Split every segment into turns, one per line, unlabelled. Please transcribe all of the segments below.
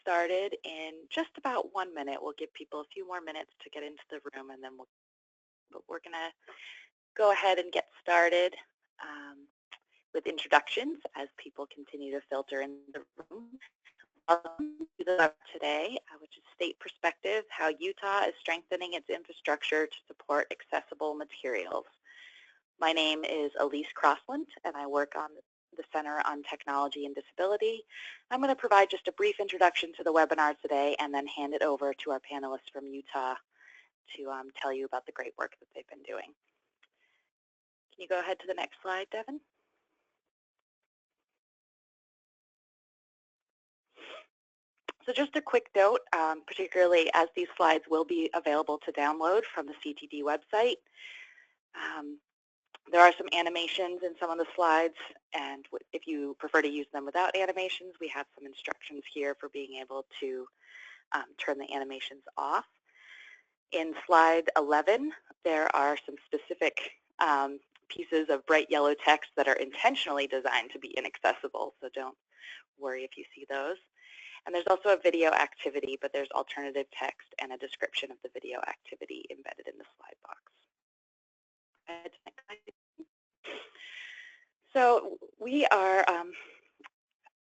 started in just about 1 minute. We'll give people a few more minutes to get into the room, and then we're going to go ahead and get started with introductions as people continue to filter in the room. Welcome to the web today, which is State Perspective, How Utah is Strengthening Its Infrastructure to Support Accessible Materials. My name is Elise Crossland, and I work on the Center on Technology and Disability. I'm going to provide just a brief introduction to the webinar today and then hand it over to our panelists from Utah to tell you about the great work that they've been doing. Can you go ahead to the next slide, Devin? So just a quick note, particularly as these slides will be available to download from the CTD website. There are some animations in some of the slides, and if you prefer to use them without animations, we have some instructions here for being able to turn the animations off. In slide 11, there are some specific pieces of bright yellow text that are intentionally designed to be inaccessible, so don't worry if you see those. And there's also a video activity, but there's alternative text and a description of the video activity embedded in the slide box. So we are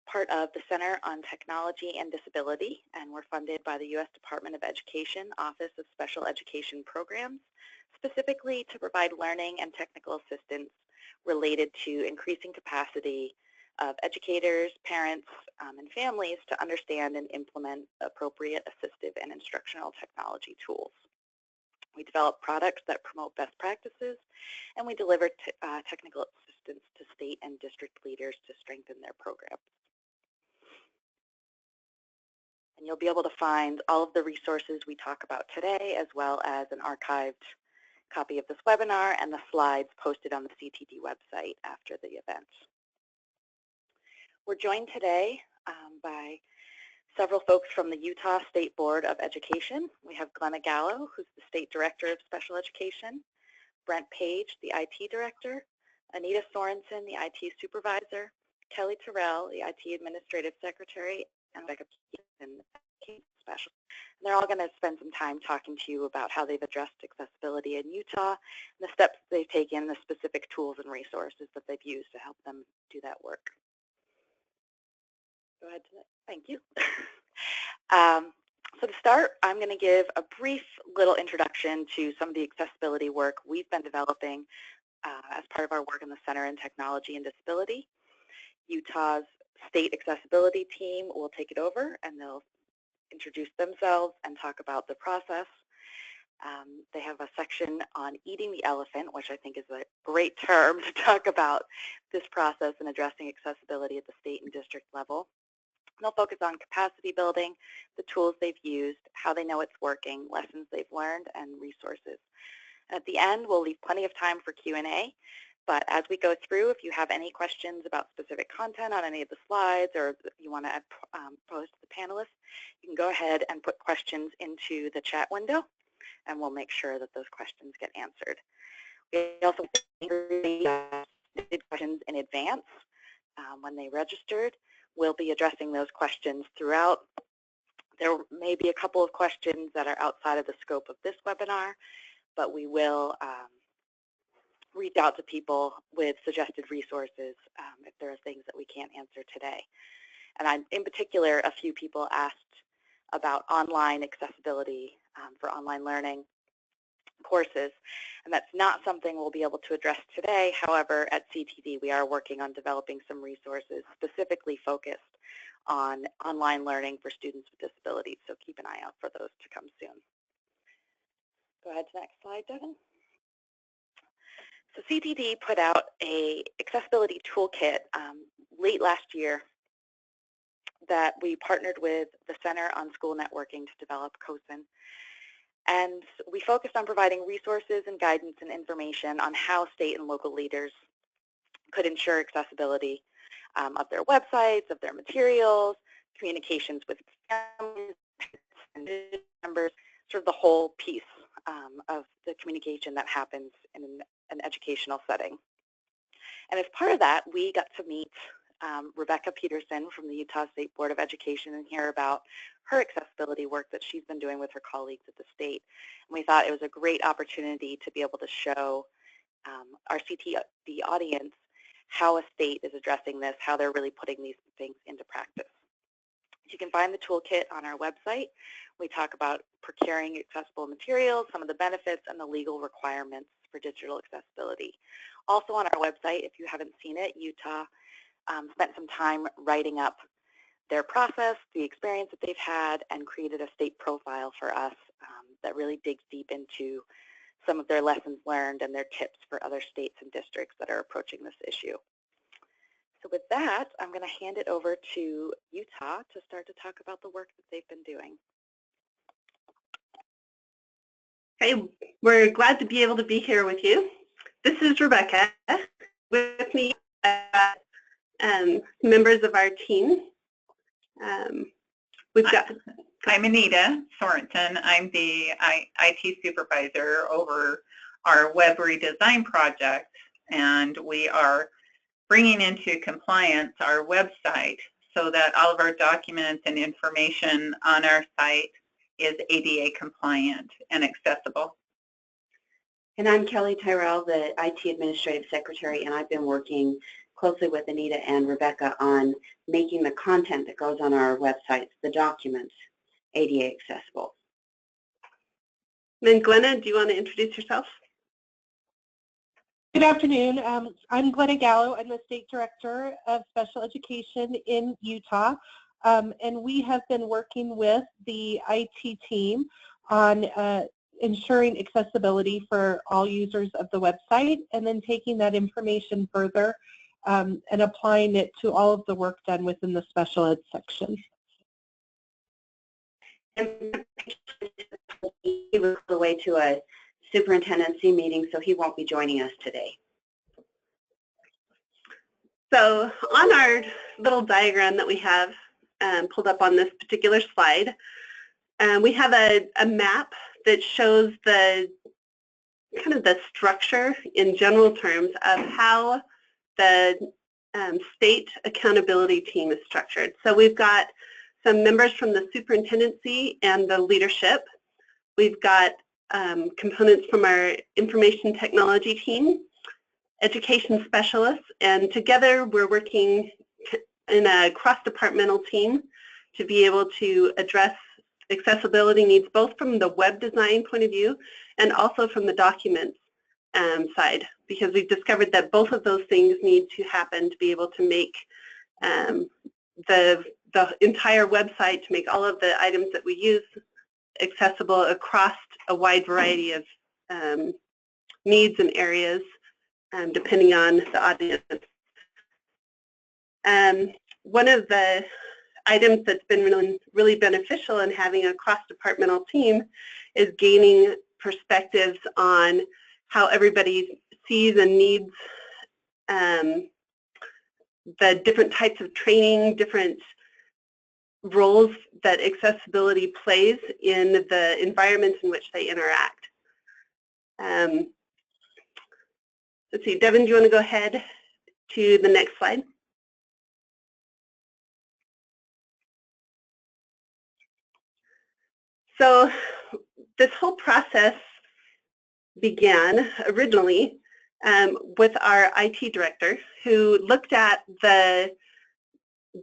part of the Center on Technology and Disability, and we're funded by the U.S. Department of Education Office of Special Education Programs, specifically to provide learning and technical assistance related to increasing capacity of educators, parents, and families to understand and implement appropriate assistive and instructional technology tools. We develop products that promote best practices, and we deliver technical assistance to state and district leaders to strengthen their programs. And you'll be able to find all of the resources we talk about today, as well as an archived copy of this webinar and the slides posted on the CTD website after the event. We're joined today by several folks from the Utah State Board of Education. We have Glenna Gallo, who's the State Director of Special Education, Brent Page, the IT Director, Anita Sorensen, the IT Supervisor, Kelly Terrell, the IT Administrative Secretary, and Rebecca Peterson, Special. And they're all going to spend some time talking to you about how they've addressed accessibility in Utah, and the steps they've taken, and the specific tools and resources that they've used to help them do that work. Go ahead to that. Thank you. So to start, I'm going to give a brief little introduction to some of the accessibility work we've been developing as part of our work in the Center in Technology and Disability. Utah's State Accessibility Team will take it over, and they'll introduce themselves and talk about the process. They have a section on eating the elephant, which I think is a great term to talk about this process and addressing accessibility at the state and district level. They'll focus on capacity building, the tools they've used, how they know it's working, lessons they've learned, and resources. At the end, we'll leave plenty of time for Q&A, but as we go through, if you have any questions about specific content on any of the slides, or if you want to pose to the panelists, you can go ahead and put questions into the chat window, and we'll make sure that those questions get answered. We also did questions in advance when they registered. We'll be addressing those questions throughout. There may be a couple of questions that are outside of the scope of this webinar, but we will reach out to people with suggested resources if there are things that we can't answer today. And in particular, a few people asked about online accessibility for online learning courses, and that's not something we'll be able to address today. However, at CTD, we are working on developing some resources specifically focused on online learning for students with disabilities, so keep an eye out for those to come soon. Go ahead to the next slide, Devin. So CTD put out an accessibility toolkit late last year that we partnered with the Center on School Networking to develop COSIN. And we focused on providing resources and guidance and information on how state and local leaders could ensure accessibility of their websites, of their materials, communications with families and members, sort of the whole piece of the communication that happens in an educational setting. And as part of that, we got to meet Rebecca Peterson from the Utah State Board of Education and hear about her accessibility work that she's been doing with her colleagues at the state. And we thought it was a great opportunity to be able to show our CTD audience how a state is addressing this, how they're really putting these things into practice. You can find the toolkit on our website. We talk about procuring accessible materials, some of the benefits, and the legal requirements for digital accessibility. Also on our website, if you haven't seen it, Utah spent some time writing up their process, the experience that they've had, and created a state profile for us that really digs deep into some of their lessons learned and their tips for other states and districts that are approaching this issue. So with that, I'm going to hand it over to Utah to start to talk about the work that they've been doing.
Hey, we're glad to be able to be here with you. This is Rebecca. With me, members of our team.
I'm Anita Sorensen. I'm the IT supervisor over our web redesign project, and we are bringing into compliance our website so that all of our documents and information on our site is ADA compliant and accessible.
And I'm Kelly Tyrell, the IT Administrative Secretary, and I've been working closely with Anita and Rebecca on making the content that goes on our websites, the documents, ADA accessible.
Then Glenna, do you want to introduce yourself?
Good afternoon. I'm Glenna Gallo. I'm the State Director of Special Education in Utah, and we have been working with the IT team on ensuring accessibility for all users of the website, and then taking that information further and applying it to all of the work done within the special ed section.
And he was away to a superintendency meeting, so he won't be joining us today.
So on our little diagram that we have pulled up on this particular slide, we have a map that shows the kind of the structure in general terms of how the state accountability team is structured. So we've got some members from the superintendency and the leadership. We've got components from our information technology team, education specialists, and together we're working in a cross-departmental team to be able to address accessibility needs both from the web design point of view and also from the documents side, because we've discovered that both of those things need to happen to be able to make the entire website, to make all of the items that we use accessible across a wide variety of needs and areas depending on the audience. One of the items that's been really beneficial in having a cross-departmental team is gaining perspectives on how everybody sees and needs the different types of training, different roles that accessibility plays in the environments in which they interact. Let's see, Devin, do you want to go ahead to the next slide? So this whole process began originally with our IT director, who looked at the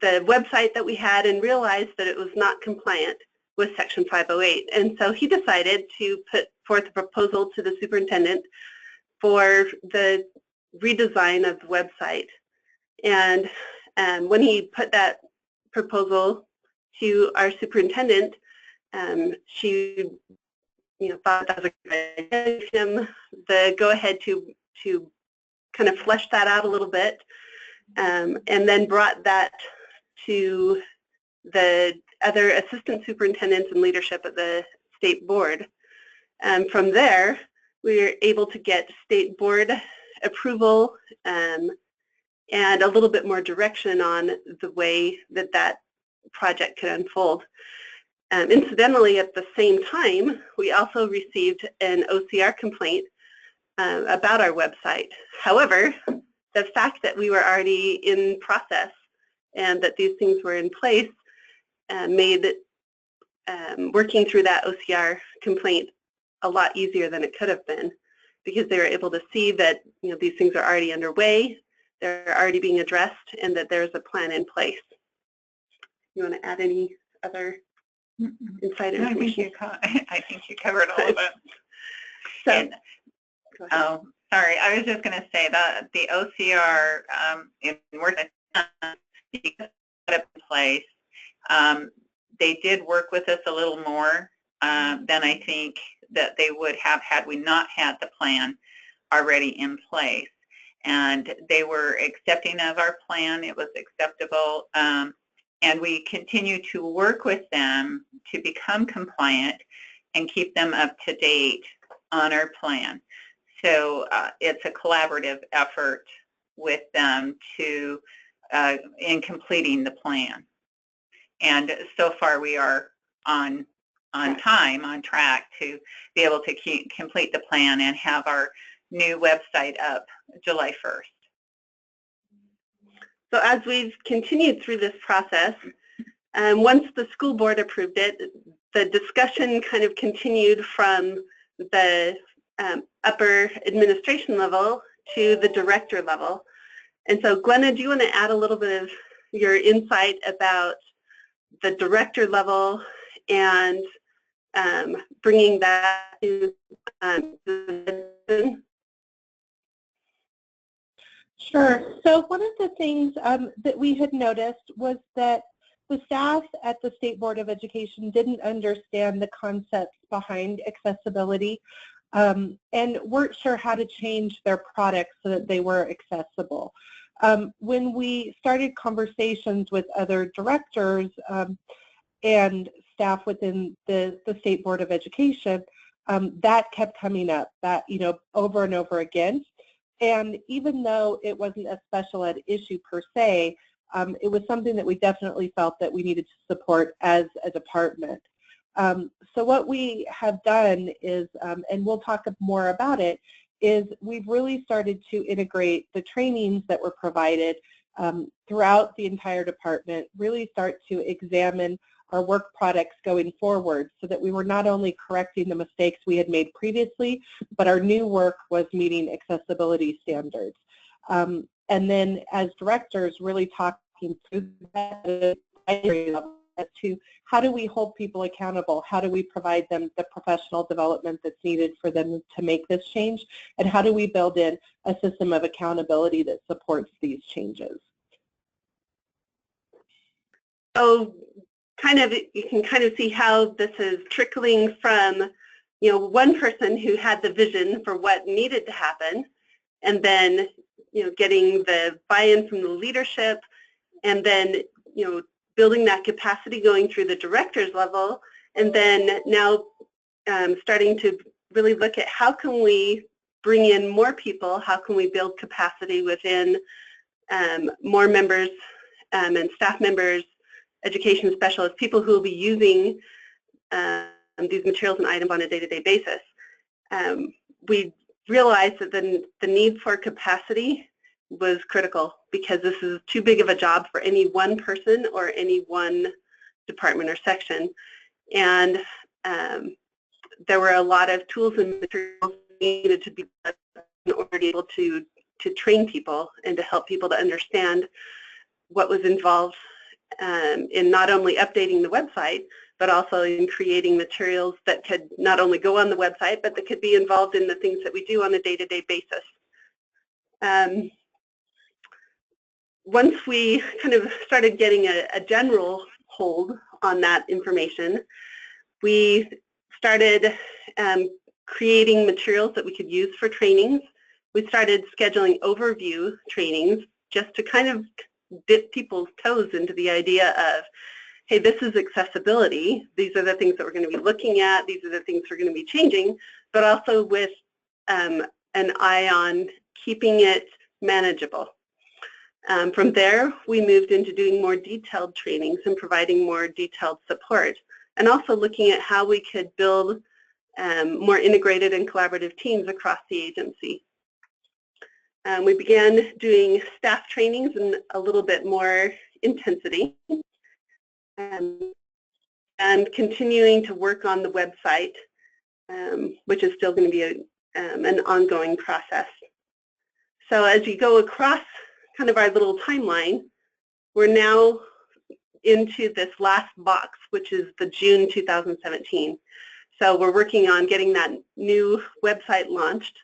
website that we had and realized that it was not compliant with Section 508. And so he decided to put forth a proposal to the superintendent for the redesign of the website. And when he put that proposal to our superintendent, she thought that was a great idea, gave him the go-ahead to kind of flesh that out a little bit, and then brought that to the other assistant superintendents and leadership at the state board. From there, we were able to get state board approval and a little bit more direction on the way that that project could unfold. Incidentally, at the same time, we also received an OCR complaint about our website. However, the fact that we were already in process and that these things were in place made working through that OCR complaint a lot easier than it could have been, because they were able to see that these things are already underway, they're already being addressed, and that there's a plan in place. You want to add any other insight
No,
information?
I think you covered all of it.
So,
And, oh, sorry, I was just going to say that the OCR in work up in place, they did work with us a little more than I think that they would have had we not had the plan already in place. And they were accepting of our plan. It was acceptable. And we continue to work with them to become compliant and keep them up to date on our plan. So it's a collaborative effort with them to in completing the plan. And so far we are on time, on track to be able to complete the plan and have our new website up July 1st.
So as we've continued through this process, once the school board approved it, the discussion kind of continued from the upper administration level to the director level. And so Glenna, do you want to add a little bit of your insight about the director level and bringing that to
Sure. So one of the things that we had noticed was that the staff at the State Board of Education didn't understand the concepts behind accessibility and weren't sure how to change their products so that they were accessible. When we started conversations with other directors and staff within the State Board of Education, that kept coming up, that over and over again. And even though it wasn't a special ed issue per se, it was something that we definitely felt that we needed to support as a department. So what we have done is, and we'll talk more about it, is we've really started to integrate the trainings that were provided throughout the entire department, really start to examine our work products going forward so that we were not only correcting the mistakes we had made previously, but our new work was meeting accessibility standards. And then as directors, really talking through that as to how do we hold people accountable, how do we provide them the professional development that's needed for them to make this change, and how do we build in a system of accountability that supports these changes.
So you can kind of see how this is trickling from one person who had the vision for what needed to happen, and then getting the buy-in from the leadership, and then building that capacity going through the director's level, and then now starting to really look at how can we bring in more people, how can we build capacity within more members and staff members, education specialists, people who will be using these materials and items on a day-to-day basis. We realized that the need for capacity was critical, because this is too big of a job for any one person or any one department or section. And there were a lot of tools and materials needed to be in order to be able to train people and to help people to understand what was involved in not only updating the website, but also in creating materials that could not only go on the website, but that could be involved in the things that we do on a day-to-day basis. Once we kind of started getting a general hold on that information, we started creating materials that we could use for trainings. We started scheduling overview trainings just to kind of dip people's toes into the idea of, hey, this is accessibility. These are the things that we're going to be looking at. These are the things we're going to be changing, but also with an eye on keeping it manageable. From there, we moved into doing more detailed trainings and providing more detailed support, and also looking at how we could build more integrated and collaborative teams across the agency. We began doing staff trainings and a little bit more intensity, and continuing to work on the website, which is still going to be an ongoing process. So as you go across kind of our little timeline, we're now into this last box, which is the June 2017. So we're working on getting that new website launched.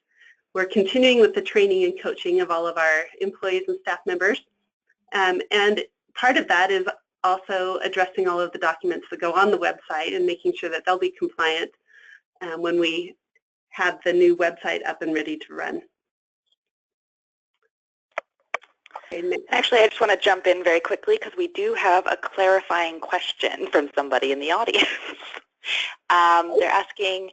We're continuing with the training and coaching of all of our employees and staff members. And part of that is also addressing all of the documents that go on the website and making sure that they'll be compliant when we have the new website up and ready to run.
Actually, I just want to jump in very quickly because we do have a clarifying question from somebody in the audience. They're asking,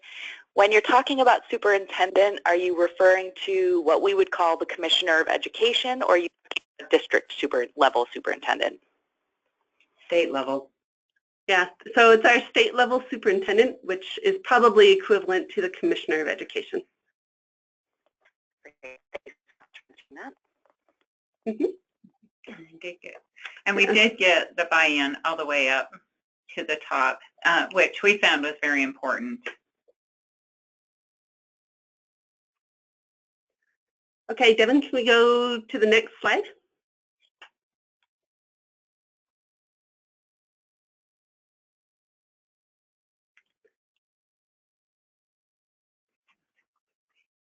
when you're talking about superintendent, are you referring to what we would call the Commissioner of Education, or are you district level superintendent?
State level.
Yeah, so it's our state level superintendent, which is probably equivalent to the Commissioner of Education.
And we did get the buy-in all the way up to the top, which we found was very important.
Okay, Devin, can we go to the next slide?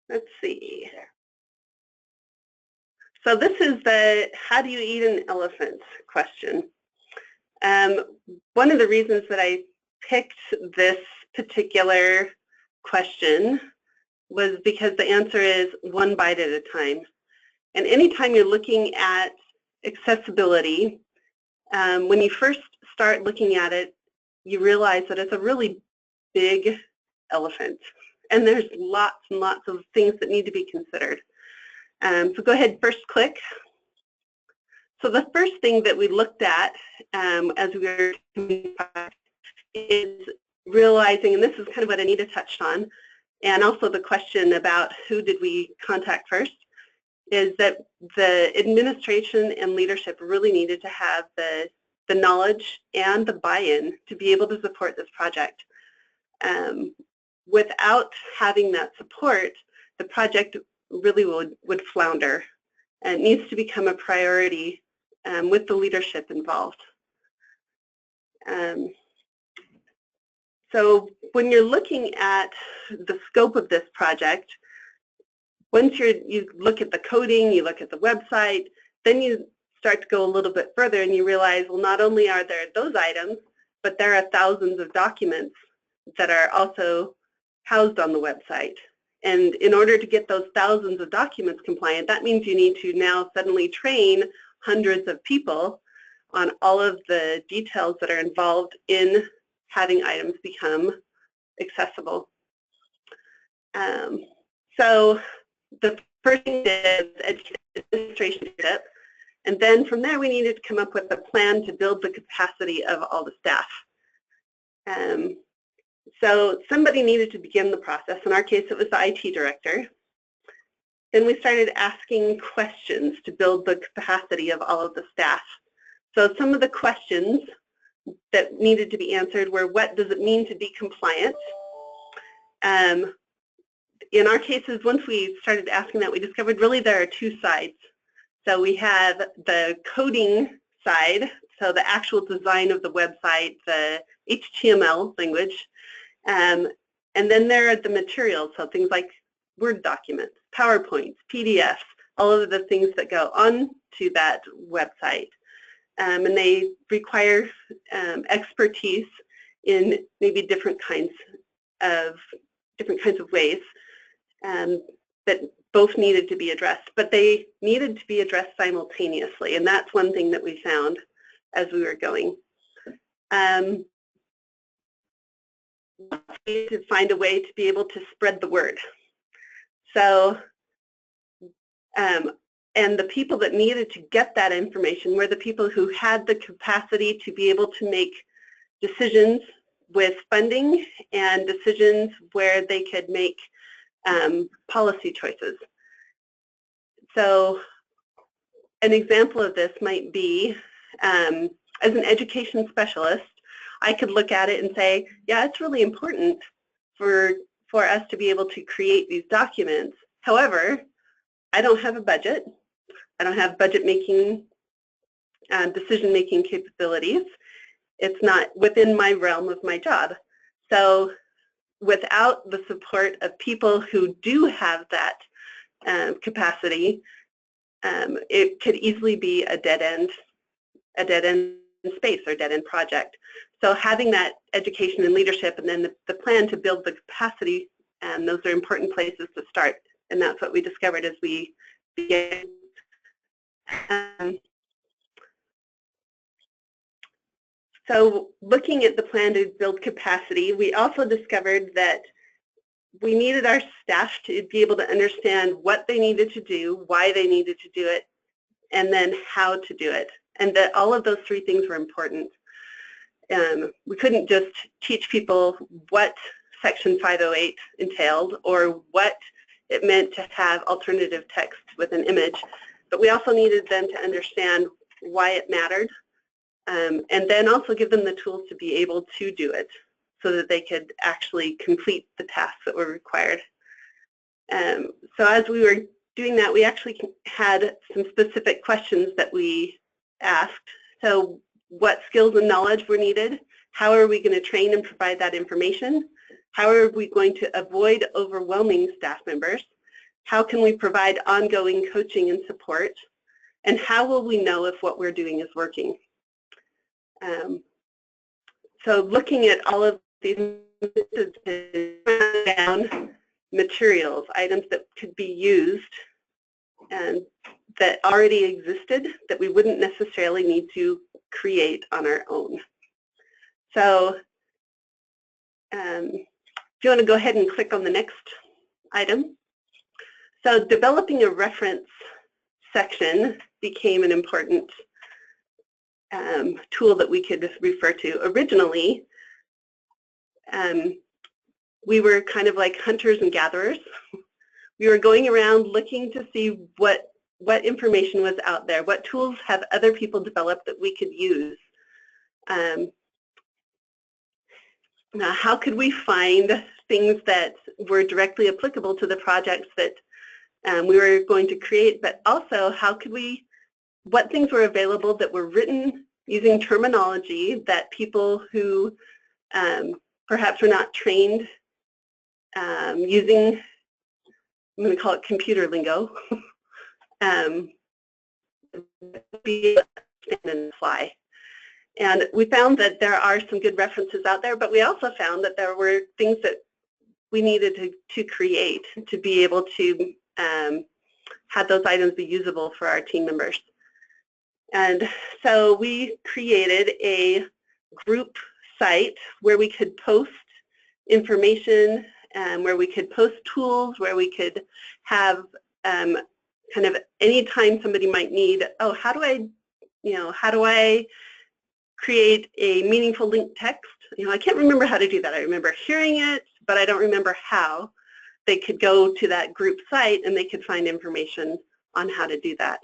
Let's see. So this is the how do you eat an elephant question. One of the reasons that I picked this particular question was because the answer is one bite at a time. And anytime you're looking at accessibility, when you first start looking at it, you realize that it's a really big elephant. And there's lots and lots of things that need to be considered. So go ahead, first click. So the first thing that we looked at as we were is realizing, and this is kind of what Anita touched on, and also the question about who did we contact first, is that the administration and leadership really needed to have the knowledge and the buy-in to be able to support this project. Without having that support, the project really would flounder. And it needs to become a priority with the leadership involved. So when you're looking at the scope of this project, once you look at the coding, you look at the website, then you start to go a little bit further and you realize, well, not only are there those items, but there are thousands of documents that are also housed on the website. And in order to get those thousands of documents compliant, that means you need to now suddenly train hundreds of people on all of the details that are involved in having items become accessible. So the first thing is administration leadership, and then from there we needed to come up with a plan to build the capacity of all the staff. So somebody needed to begin the process. In our case, it was the IT director. Then we started asking questions to build the capacity of all of the staff. So some of the questions that needed to be answered were, what does it mean to be compliant? In our cases, once we started asking that, we discovered really there are two sides. So we have the coding side, so the actual design of the website, the HTML language, and then there are the materials, so things like Word documents, PowerPoints, PDFs, all of the things that go on to that website. And they require expertise in maybe different kinds of ways that both needed to be addressed, but they needed to be addressed simultaneously, and that's one thing that we found as we were going. We needed to find a way to be able to spread the word. So, and the people that needed to get that information were the people who had the capacity to be able to make decisions with funding and decisions where they could make policy choices. So an example of this might be as an education specialist, I could look at it and say, yeah, it's really important for us to be able to create these documents. However, I don't have a budget. I don't have budget-making, decision-making capabilities. It's not within my realm of my job. So without the support of people who do have that capacity, it could easily be a dead-end space or dead-end project. So having that education and leadership and then the plan to build the capacity, those are important places to start. And that's what we discovered as we began. So looking at the plan to build capacity, we also discovered that we needed our staff to be able to understand what they needed to do, why they needed to do it, and then how to do it. And that all of those three things were important. We couldn't just teach people what Section 508 entailed or what it meant to have alternative text with an image, but we also needed them to understand why it mattered, and then also give them the tools to be able to do it so that they could actually complete the tasks that were required. So as we were doing that, we actually had some specific questions that we asked. So what skills and knowledge were needed? How are we going to train and provide that information? How are we going to avoid overwhelming staff members? How can we provide ongoing coaching and support? And how will we know if what we're doing is working? So looking at all of these down materials, items that could be used and that already existed that we wouldn't necessarily need to create on our own. So if you want to go ahead and click on the next item. So developing a reference section became an important tool that we could refer to. Originally, we were kind of like hunters and gatherers. We were going around looking to see what information was out there, what tools have other people developed that we could use. How could we find things that were directly applicable to the projects that we were going to create, but also how could we, what things were available that were written using terminology that people who perhaps were not trained using, I'm going to call it computer lingo, be able to understand and apply. And we found that there are some good references out there, but we also found that there were things that we needed to create to be able to have those items be usable for our team members. And so we created a group site where we could post information, where we could post tools, where we could have kind of anytime somebody might need, oh, how do I create a meaningful link text? I can't remember how to do that. I remember hearing it, but I don't remember how. They could go to that group site and they could find information on how to do that.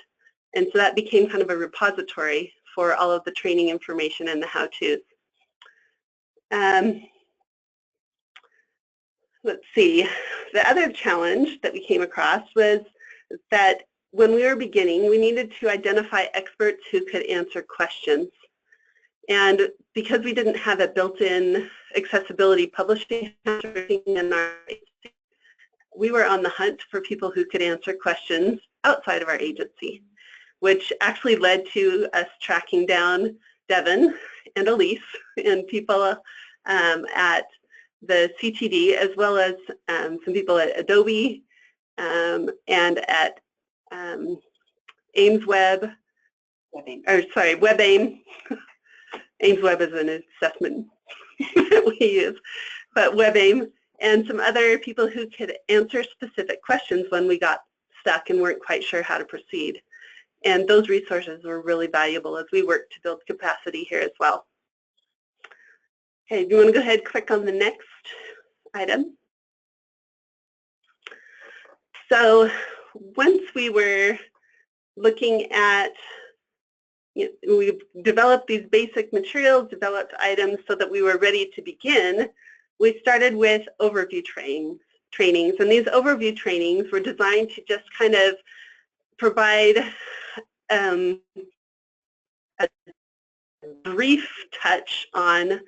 And so that became kind of a repository for all of the training information and the how-tos. Let's see. The other challenge that we came across was that when we were beginning, we needed to identify experts who could answer questions. And because we didn't have a built-in accessibility publishing in our agency, we were on the hunt for people who could answer questions outside of our agency, which actually led to us tracking down Devin and Elise and people at the CTD, as well as some people at Adobe and at AimsWeb, WebAIM. AimsWeb is an assessment that we use, but WebAIM, and some other people who could answer specific questions when we got stuck and weren't quite sure how to proceed. And those resources were really valuable as we worked to build capacity here as well. Okay, do you want to go ahead and click on the next item? So once we were looking at we've developed these basic materials, developed items so that we were ready to begin. We started with overview trainings, and these overview trainings were designed to just kind of provide a brief touch on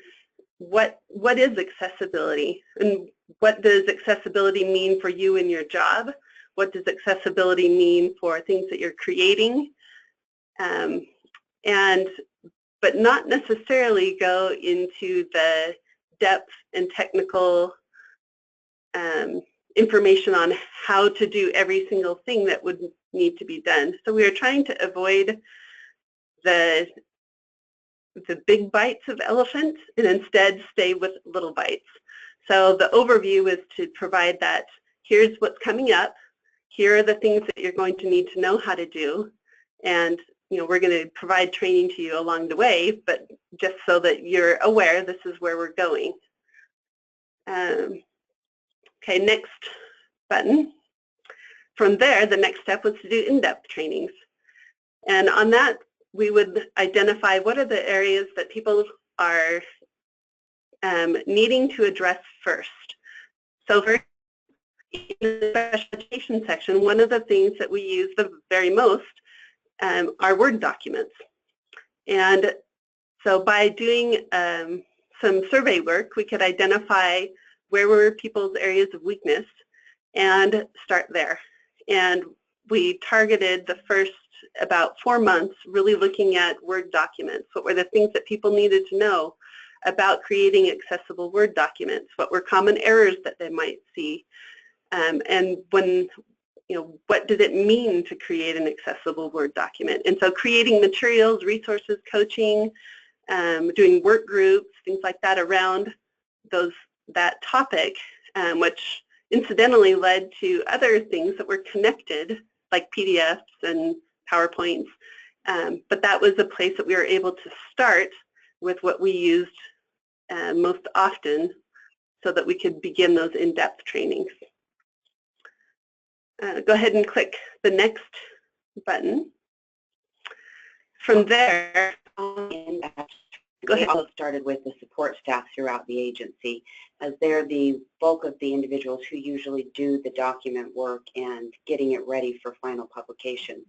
what is accessibility, and what does accessibility mean for you in your job? What does accessibility mean for things that you're creating? But not necessarily go into the depth and technical information on how to do every single thing that would need to be done. So we are trying to avoid the big bites of elephant and instead stay with little bites. So the overview is to provide that here's what's coming up, here are the things that you're going to need to know how to do, and we're going to provide training to you along the way, but just so that you're aware this is where we're going. Okay, next button. From there, the next step was to do in-depth trainings. And on that, we would identify what are the areas that people are needing to address first. So for in the special education section, one of the things that we use the very most are Word documents. And so by doing some survey work, we could identify where were people's areas of weakness and start there. And we targeted the first about 4 months really looking at Word documents. What were the things that people needed to know about creating accessible Word documents? What were common errors that they might see? And when, what did it mean to create an accessible Word document? And so creating materials, resources, coaching, doing work groups, things like that around that topic, which incidentally led to other things that were connected, like PDFs and PowerPoints. But that was a place that we were able to start with what we used most often so that we could begin those in-depth trainings. Go ahead and click the next button. From there, go ahead.
We also started with the support staff throughout the agency, as they're the bulk of the individuals who usually do the document work and getting it ready for final publication.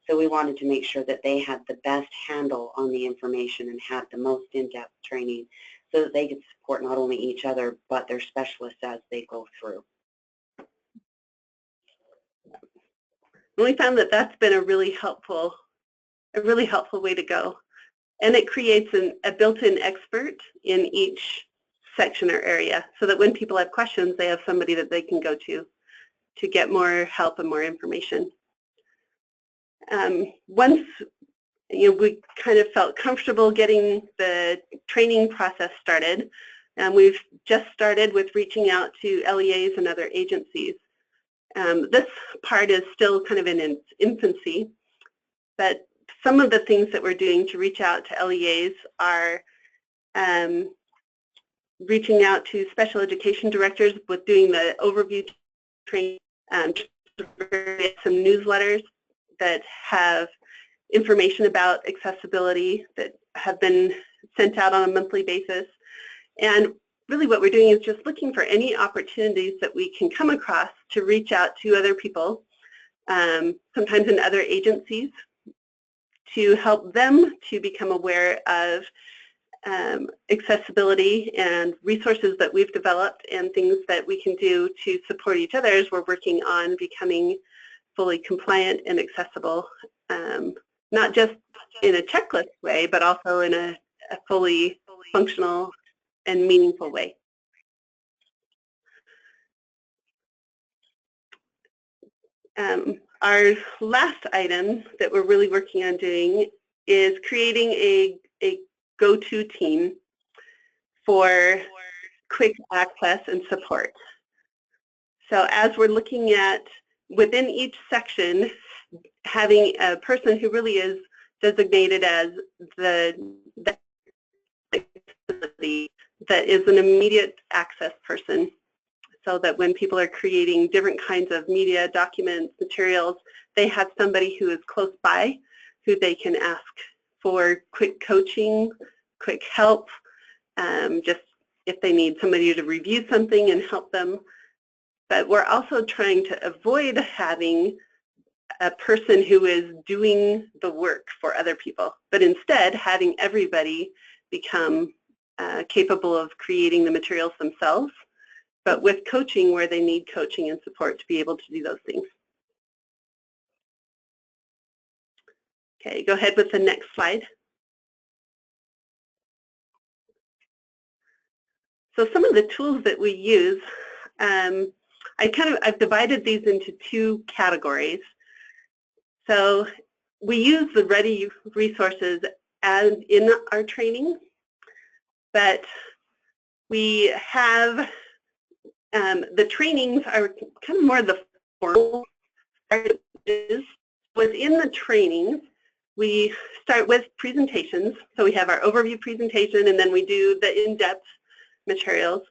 So we wanted to make sure that they had the best handle on the information and had the most in-depth training so that they could support not only each other but their specialists as they go through.
We found that that's been a really helpful way to go. And it creates a built-in expert in each section or area so that when people have questions, they have somebody that they can go to get more help and more information. Once we kind of felt comfortable getting the training process started, and we've just started with reaching out to LEAs and other agencies. This part is still kind of in its infancy, but some of the things that we're doing to reach out to LEAs are reaching out to special education directors with doing the overview training, some newsletters that have information about accessibility that have been sent out on a monthly basis. And really what we're doing is just looking for any opportunities that we can come across to reach out to other people, sometimes in other agencies, to help them to become aware of accessibility and resources that we've developed and things that we can do to support each other as we're working on becoming fully compliant and accessible, not just in a checklist way, but also in a fully functional and meaningful way. Our last item that we're really working on doing is creating a go-to team for quick access and support. So as we're looking at within each section, having a person who really is designated as that is an immediate access person, so that when people are creating different kinds of media, documents, materials, they have somebody who is close by who they can ask for quick coaching, quick help, just if they need somebody to review something and help them. But we're also trying to avoid having a person who is doing the work for other people, but instead having everybody become capable of creating the materials themselves, but with coaching where they need coaching and support to be able to do those things. Okay, go ahead with the next slide. So some of the tools that we use, I've divided these into two categories. So we use the ready resources as in our training, but we have the trainings are kind of more the formal stages. Within the trainings, we start with presentations. So we have our overview presentation, and then we do the in-depth materials.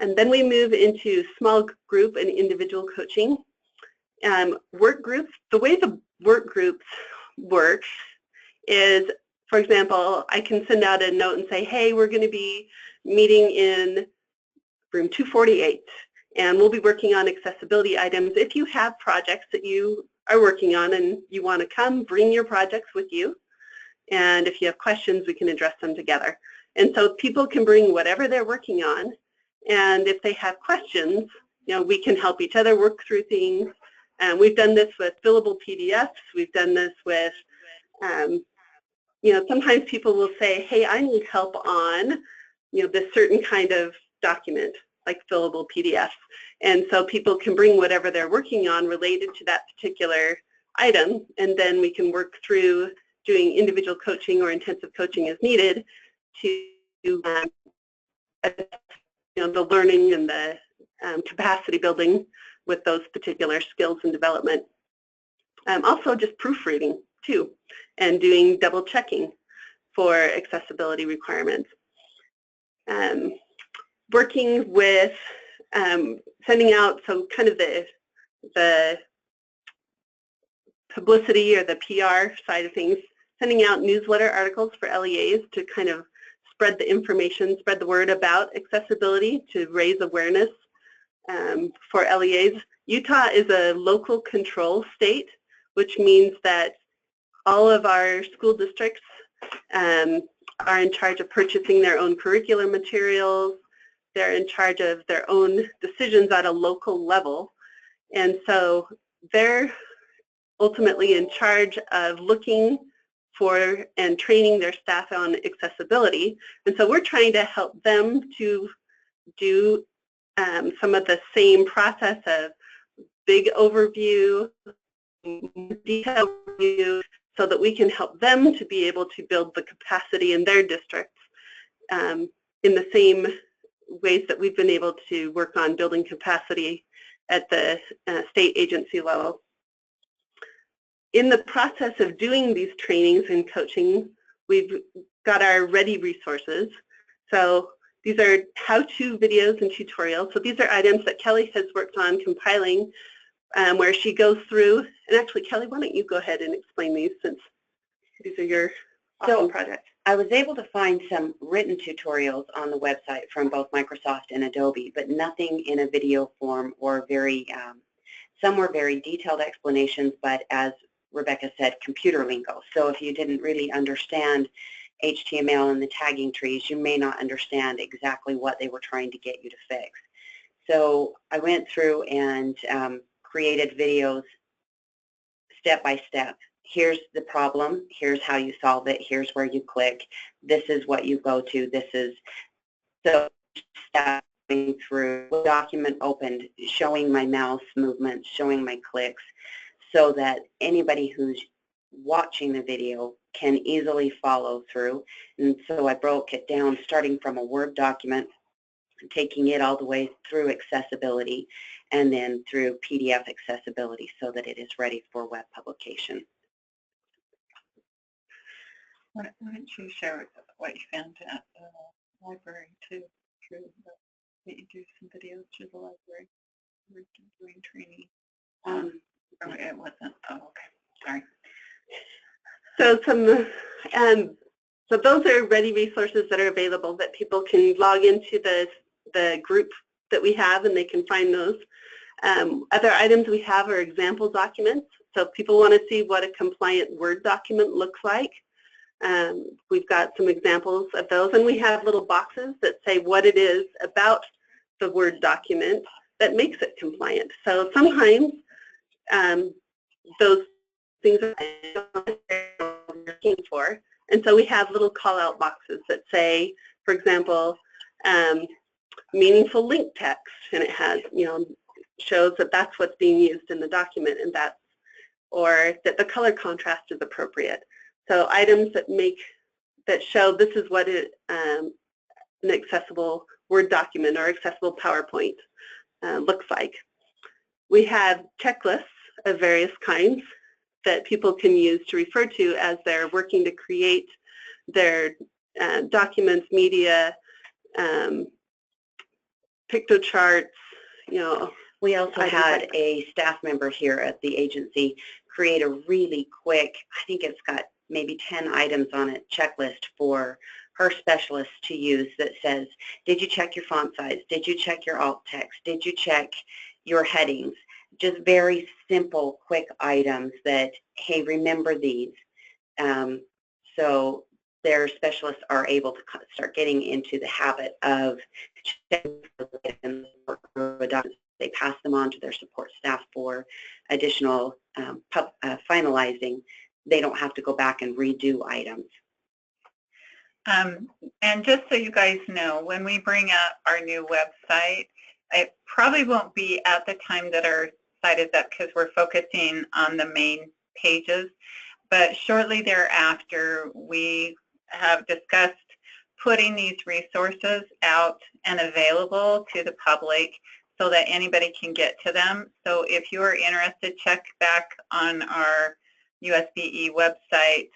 And then we move into small group and individual coaching. Work groups, the way the work groups work is, for example, I can send out a note and say, hey, we're going to be meeting in room 248, and we'll be working on accessibility items. If you have projects that you are working on and you want to come, bring your projects with you. And if you have questions, we can address them together. And so people can bring whatever they're working on. And if they have questions, you know, we can help each other work through things. We've done this with fillable PDFs. We've done this with, you know, sometimes people will say, hey, I need help on, you know, this certain kind of document, like fillable PDFs. And so people can bring whatever they're working on related to that particular item, and then we can work through doing individual coaching or intensive coaching as needed to, you know, the learning and the capacity building with those particular skills and development. Also just proofreading too, and doing double checking for accessibility requirements. Working with sending out, so kind of the publicity or the PR side of things, sending out newsletter articles for LEAs to kind of spread the information, spread the word about accessibility, to raise awareness for LEAs. Utah is a local control state, which means that all of our school districts are in charge of purchasing their own curricular materials. They're in charge of their own decisions at a local level. And so they're ultimately in charge of looking for and training their staff on accessibility. And so we're trying to help them to do some of the same process of big overview, detailed overview, so that we can help them to be able to build the capacity in their districts in the same ways that we've been able to work on building capacity at the state agency level. In the process of doing these trainings and coaching, we've got our ready resources. So these are how-to videos and tutorials. So these are items that Kelly has worked on compiling, where she goes through, and actually Kelly, why don't you go ahead and explain these, since these are your awesome projects.
I was able to find some written tutorials on the website from both Microsoft and Adobe, but nothing in a video form, or very, some were very detailed explanations, but as Rebecca said, computer lingo. So if you didn't really understand HTML and the tagging trees, you may not understand exactly what they were trying to get you to fix. So I went through and created videos step by step. Here's the problem, here's how you solve it, here's where you click, this is what you go to, this is, so stepping through, document opened, showing my mouse movements, showing my clicks, so that anybody who's watching the video can easily follow through. And so I broke it down starting from a Word document, taking it all the way through accessibility, and then through PDF accessibility, so that it is ready for web publication.
Why don't you share what you found at the library too, through that you do some videos through the library. We're doing training. Oh, it wasn't. Oh, okay. Sorry.
So some So those are ready resources that are available that people can log into the group that we have, and they can find those. Other items we have are example documents. So if people want to see what a compliant Word document looks like, we've got some examples of those, and we have little boxes that say what it is about the Word document that makes it compliant. So sometimes those things are looking for, and so we have little call-out boxes that say, for example, meaningful link text, and it has, shows that that's what's being used in the document, and that's, or that the color contrast is appropriate. So items that show this is what an accessible Word document or accessible PowerPoint looks like. We have checklists of various kinds that people can use to refer to as they're working to create their documents, media, pictocharts,
We also had a staff member here at the agency create a really quick, I think it's got maybe 10 items on it, checklist for her specialist to use that says, did you check your font size? Did you check your alt text? Did you check your headings? Just very simple, quick items that, hey, remember these. So their specialists are able to start getting into the habit of checking items. They pass them on to their support staff for additional finalizing. They don't have to go back and redo items.
And just so you guys know, when we bring up our new website, it probably won't be at the time that our site is up because we're focusing on the main pages, but shortly thereafter we have discussed putting these resources out and available to the public so that anybody can get to them. So if you're interested, check back on our USBE website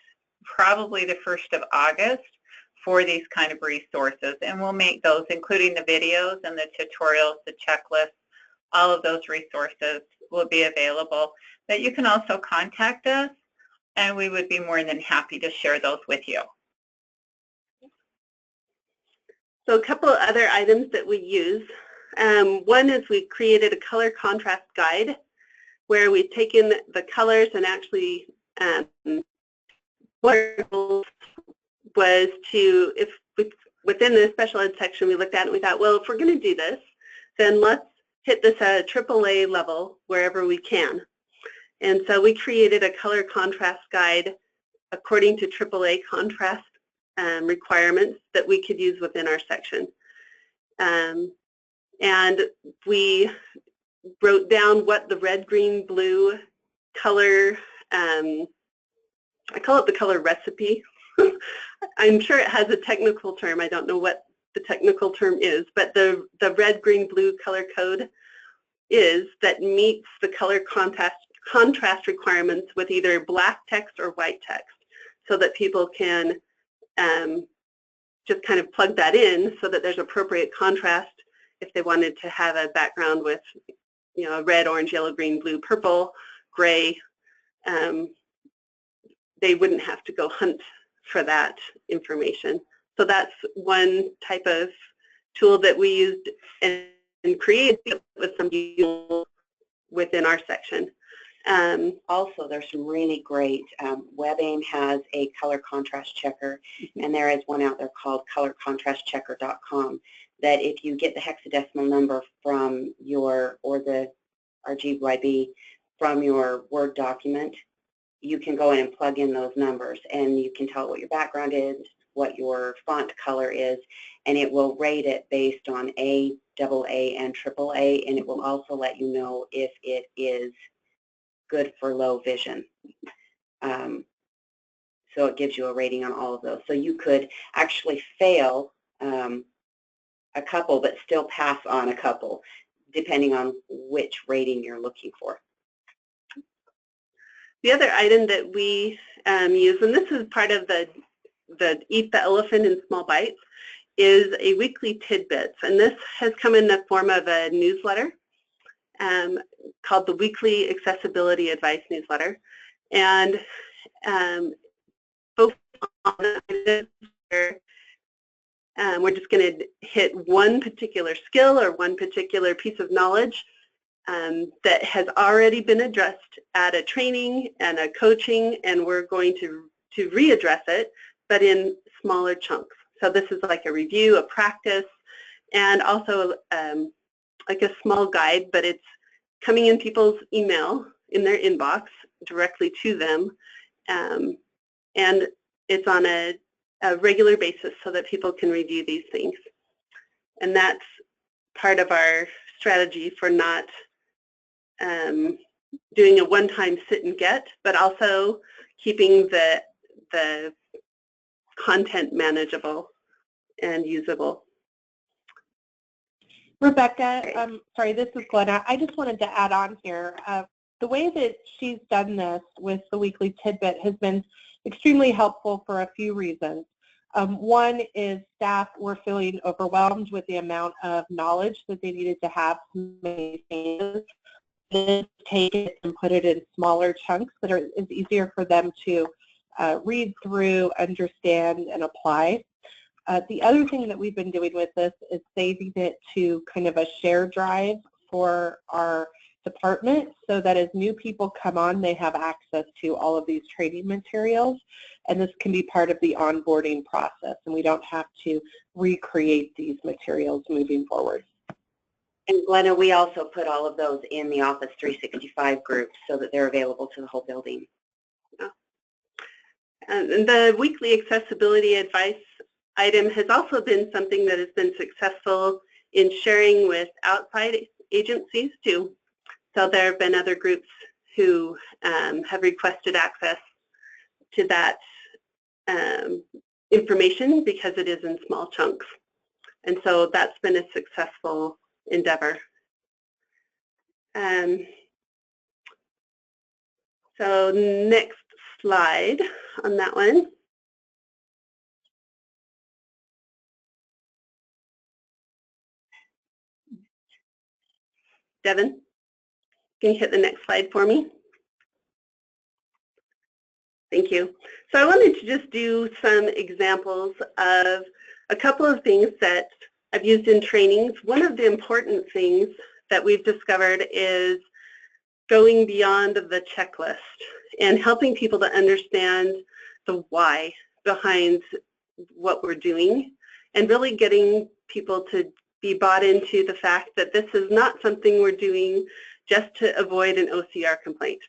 probably the 1st of August for these kind of resources, and we'll make those, including the videos and the tutorials, the checklists, all of those resources will be available. But you can also contact us, and we would be more than happy to share those with you.
So a couple of other items that we use. One is we created a color contrast guide where we've taken the colors and actually what our goal was to, if within the special ed section we looked at it and we thought, well, if we're going to do this, then let's hit this at a AAA level wherever we can. And so we created a color contrast guide according to AAA contrast requirements that we could use within our section. And we wrote down what the red, green, blue color, I call it the color recipe. I'm sure it has a technical term. I don't know what the technical term is, but the red, green, blue color code is that meets the color contrast requirements with either black text or white text, so that people can just kind of plug that in so that there's appropriate contrast if they wanted to have a background with, red, orange, yellow, green, blue, purple, gray. They wouldn't have to go hunt for that information. So that's one type of tool that we used and created with some people within our section.
Also, there's some really great, WebAIM has a color contrast checker, and there is one out there called colorcontrastchecker.com that if you get the hexadecimal number from your, or the RGYB from your Word document, you can go in and plug in those numbers, and you can tell what your background is, what your font color is, and it will rate it based on A, AA, and AAA, and it will also let you know if it is good for low vision. So it gives you a rating on all of those. So you could actually fail a couple but still pass on a couple depending on which rating you're looking for.
The other item that we use, and this is part of the Eat the Elephant in Small Bites, is a weekly tidbits, and this has come in the form of a newsletter called the Weekly Accessibility Advice Newsletter. And folks on this, we're just going to hit one particular skill or one particular piece of knowledge that has already been addressed at a training and a coaching, and we're going to readdress it, but in smaller chunks. So this is like a review, a practice, and also like a small guide, but it's coming in people's email, in their inbox, directly to them, and it's on a regular basis so that people can review these things. And that's part of our strategy for not doing a one-time sit and get, but also keeping the content manageable and usable.
Rebecca, sorry, this is Glenna. I just wanted to add on here. The way that she's done this with the weekly tidbit has been extremely helpful for a few reasons. One is staff were feeling overwhelmed with the amount of knowledge that they needed to have to make things. Then take it and put it in smaller chunks that is easier for them to read through, understand, and apply. The other thing that we've been doing with this is saving it to kind of a share drive for our department so that as new people come on, they have access to all of these training materials, and this can be part of the onboarding process, and we don't have to recreate these materials moving forward.
And Glenna, we also put all of those in the Office 365 group so that they're available to the whole building.
Yeah. And the weekly accessibility advice item has also been something that has been successful in sharing with outside agencies too. So there have been other groups who have requested access to that information because it is in small chunks. And so that's been a successful endeavor. So next slide on that one. Devin, can you hit the next slide for me? Thank you. So I wanted to just do some examples of a couple of things that I've used in trainings. One of the important things that we've discovered is going beyond the checklist and helping people to understand the why behind what we're doing, and really getting people to be bought into the fact that this is not something we're doing just to avoid an OCR complaint,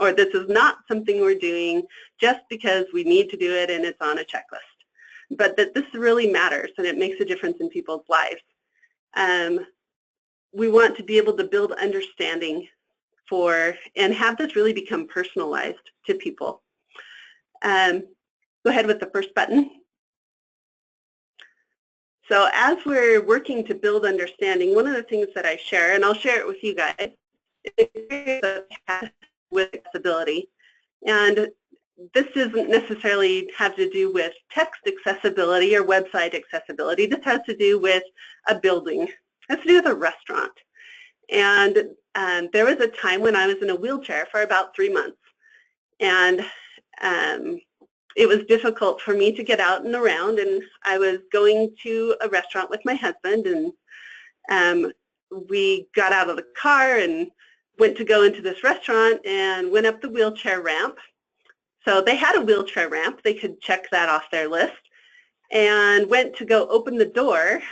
or this is not something we're doing just because we need to do it and it's on a checklist, but that this really matters and it makes a difference in people's lives. We want to be able to build understanding for and have this really become personalized to people. Go ahead with the first button. So as we're working to build understanding, one of the things that I share, and I'll share it with you guys, is with accessibility. And this doesn't necessarily have to do with text accessibility or website accessibility. This has to do with a building. It has to do with a restaurant. And there was a time when I was in a wheelchair for about 3 months. And it was difficult for me to get out and around, and I was going to a restaurant with my husband, and we got out of the car and went to go into this restaurant and went up the wheelchair ramp. So they had a wheelchair ramp, they could check that off their list, and went to go open the door,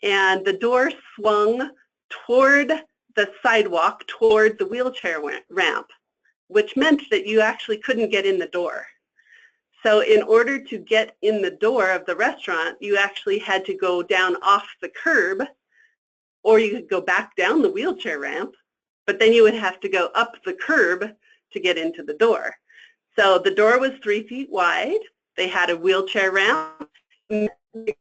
and the door swung toward the sidewalk, toward the wheelchair ramp, which meant that you actually couldn't get in the door. So in order to get in the door of the restaurant, you actually had to go down off the curb, or you could go back down the wheelchair ramp, but then you would have to go up the curb to get into the door. So the door was 3 feet wide. They had a wheelchair ramp, the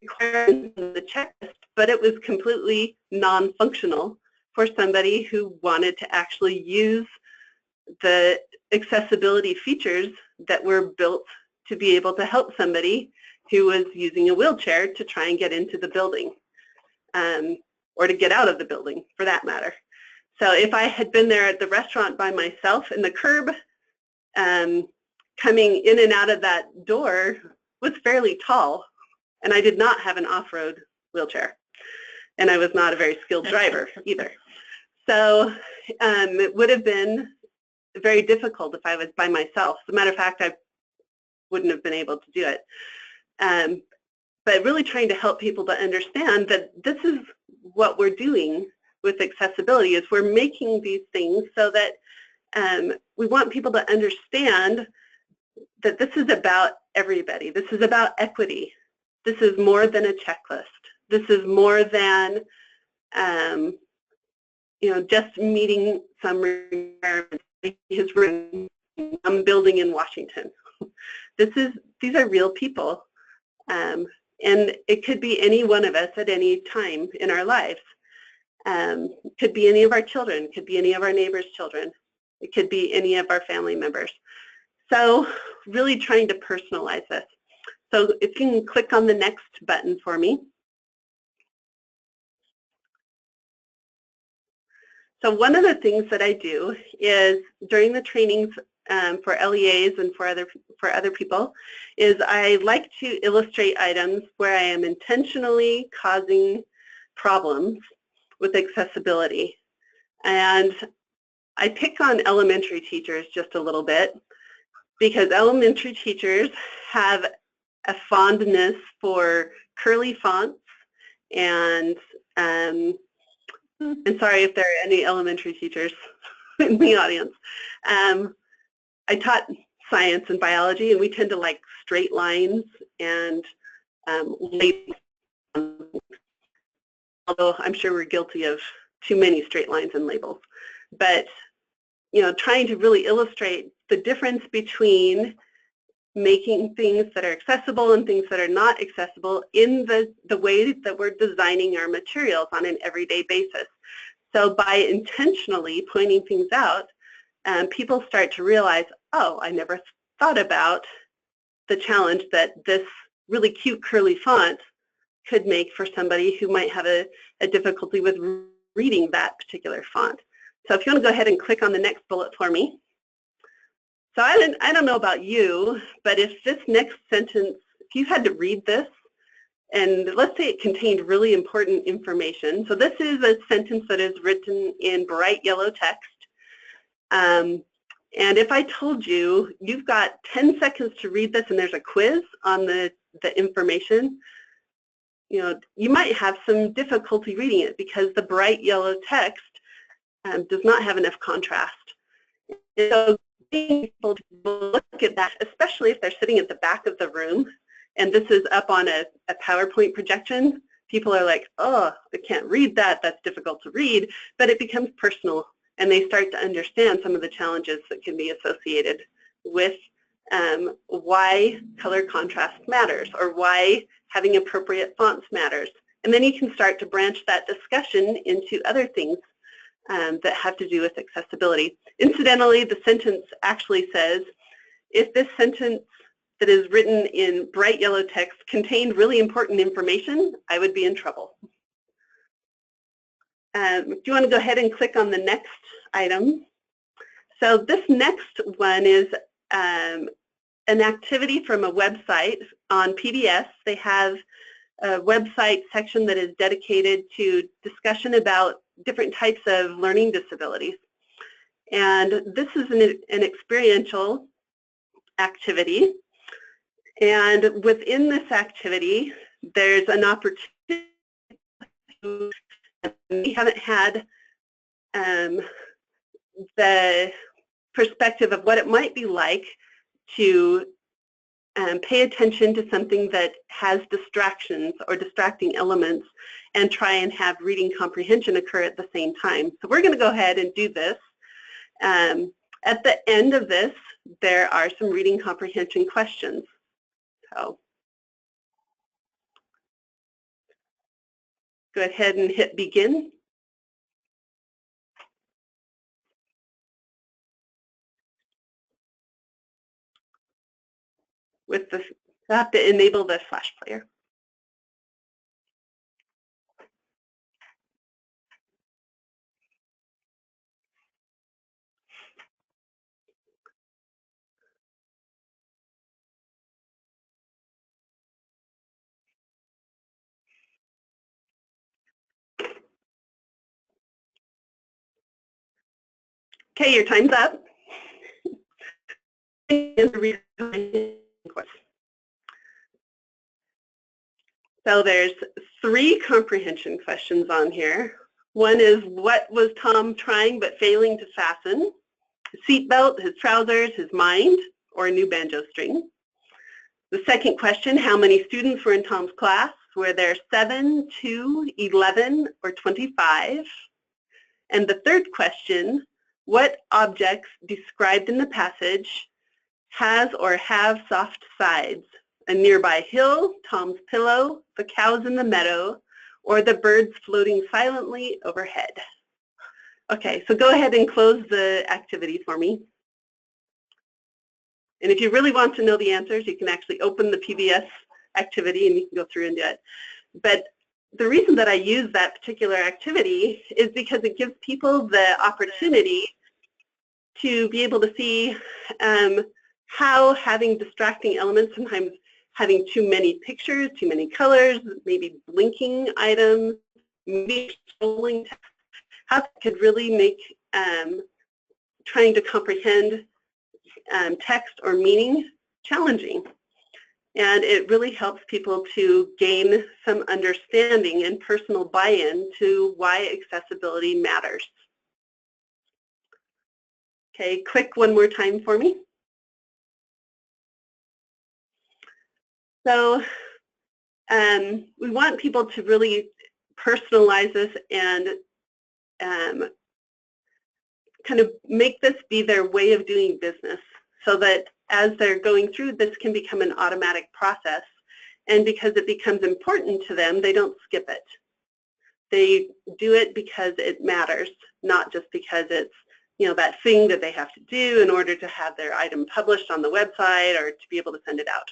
checklist, but it was completely non-functional for somebody who wanted to actually use the accessibility features that were built to be able to help somebody who was using a wheelchair to try and get into the building, or to get out of the building for that matter. So if I had been there at the restaurant by myself and the curb coming in and out of that door was fairly tall, and I did not have an off-road wheelchair, and I was not a very skilled driver either. So it would have been very difficult if I was by myself. As a matter of fact, I wouldn't have been able to do it. But really trying to help people to understand that this is what we're doing with accessibility, is we're making these things so that we want people to understand that this is about everybody. This is about equity. This is more than a checklist. This is more than just meeting some requirements. His room, some building in Washington. These are real people, and it could be any one of us at any time in our lives. Could be any of our children. Could be any of our neighbors' children. It could be any of our family members. So really trying to personalize this. So if you can click on the next button for me. So one of the things that I do is during the trainings for LEAs and for other people is I like to illustrate items where I am intentionally causing problems with accessibility. And I pick on elementary teachers just a little bit because elementary teachers have a fondness for curly fonts, and sorry if there are any elementary teachers in the audience. I taught science and biology, and we tend to like straight lines and labels, although I'm sure we're guilty of too many straight lines and labels. But trying to really illustrate the difference between making things that are accessible and things that are not accessible in the way that we're designing our materials on an everyday basis. So by intentionally pointing things out, people start to realize, oh, I never thought about the challenge that this really cute curly font could make for somebody who might have a difficulty with reading that particular font. So if you want to go ahead and click on the next bullet for me. So I don't know about you, but if this next sentence, if you had to read this, and let's say it contained really important information. So this is a sentence that is written in bright yellow text. And if I told you, you've got 10 seconds to read this and there's a quiz on the information, you might have some difficulty reading it because the bright yellow text does not have enough contrast. And so people look at that, especially if they're sitting at the back of the room, and this is up on a PowerPoint projection, people are like, oh, I can't read that, that's difficult to read, but it becomes personal, and they start to understand some of the challenges that can be associated with why color contrast matters, or why having appropriate fonts matters. And then you can start to branch that discussion into other things that have to do with accessibility. Incidentally, the sentence actually says, if this sentence that is written in bright yellow text contained really important information, I would be in trouble. Do you want to go ahead and click on the next item? So this next one is an activity from a website on PBS. They have a website section that is dedicated to discussion about different types of learning disabilities. And this is an experiential activity. And within this activity, there's an opportunity. We haven't had the perspective of what it might be like to pay attention to something that has distractions or distracting elements and try and have reading comprehension occur at the same time. So we're going to go ahead and do this. At the end of this, there are some reading comprehension questions. So go ahead and hit begin. With this, I have to enable the Flash player. Okay, your time's up. So there's 3 comprehension questions on here. One is, what was Tom trying but failing to fasten? His seatbelt, his trousers, his mind, or a new banjo string? The second question, how many students were in Tom's class? Were there 7, 2, 11, or 25? And the third question, what objects described in the passage has or have soft sides? A nearby hill, Tom's pillow, the cows in the meadow, or the birds floating silently overhead? Okay, so go ahead and close the activity for me. And if you really want to know the answers, you can actually open the PBS activity and you can go through and do it. But the reason that I use that particular activity is because it gives people the opportunity to be able to see how having distracting elements, sometimes having too many pictures, too many colors, maybe blinking items, maybe scrolling text, how that could really make trying to comprehend text or meaning challenging. And it really helps people to gain some understanding and personal buy-in to why accessibility matters. Okay, quick one more time for me. So we want people to really personalize this and kind of make this be their way of doing business so that as they're going through, this can become an automatic process. And because it becomes important to them, they don't skip it. They do it because it matters, not just because it's, you know, that thing that they have to do in order to have their item published on the website or to be able to send it out.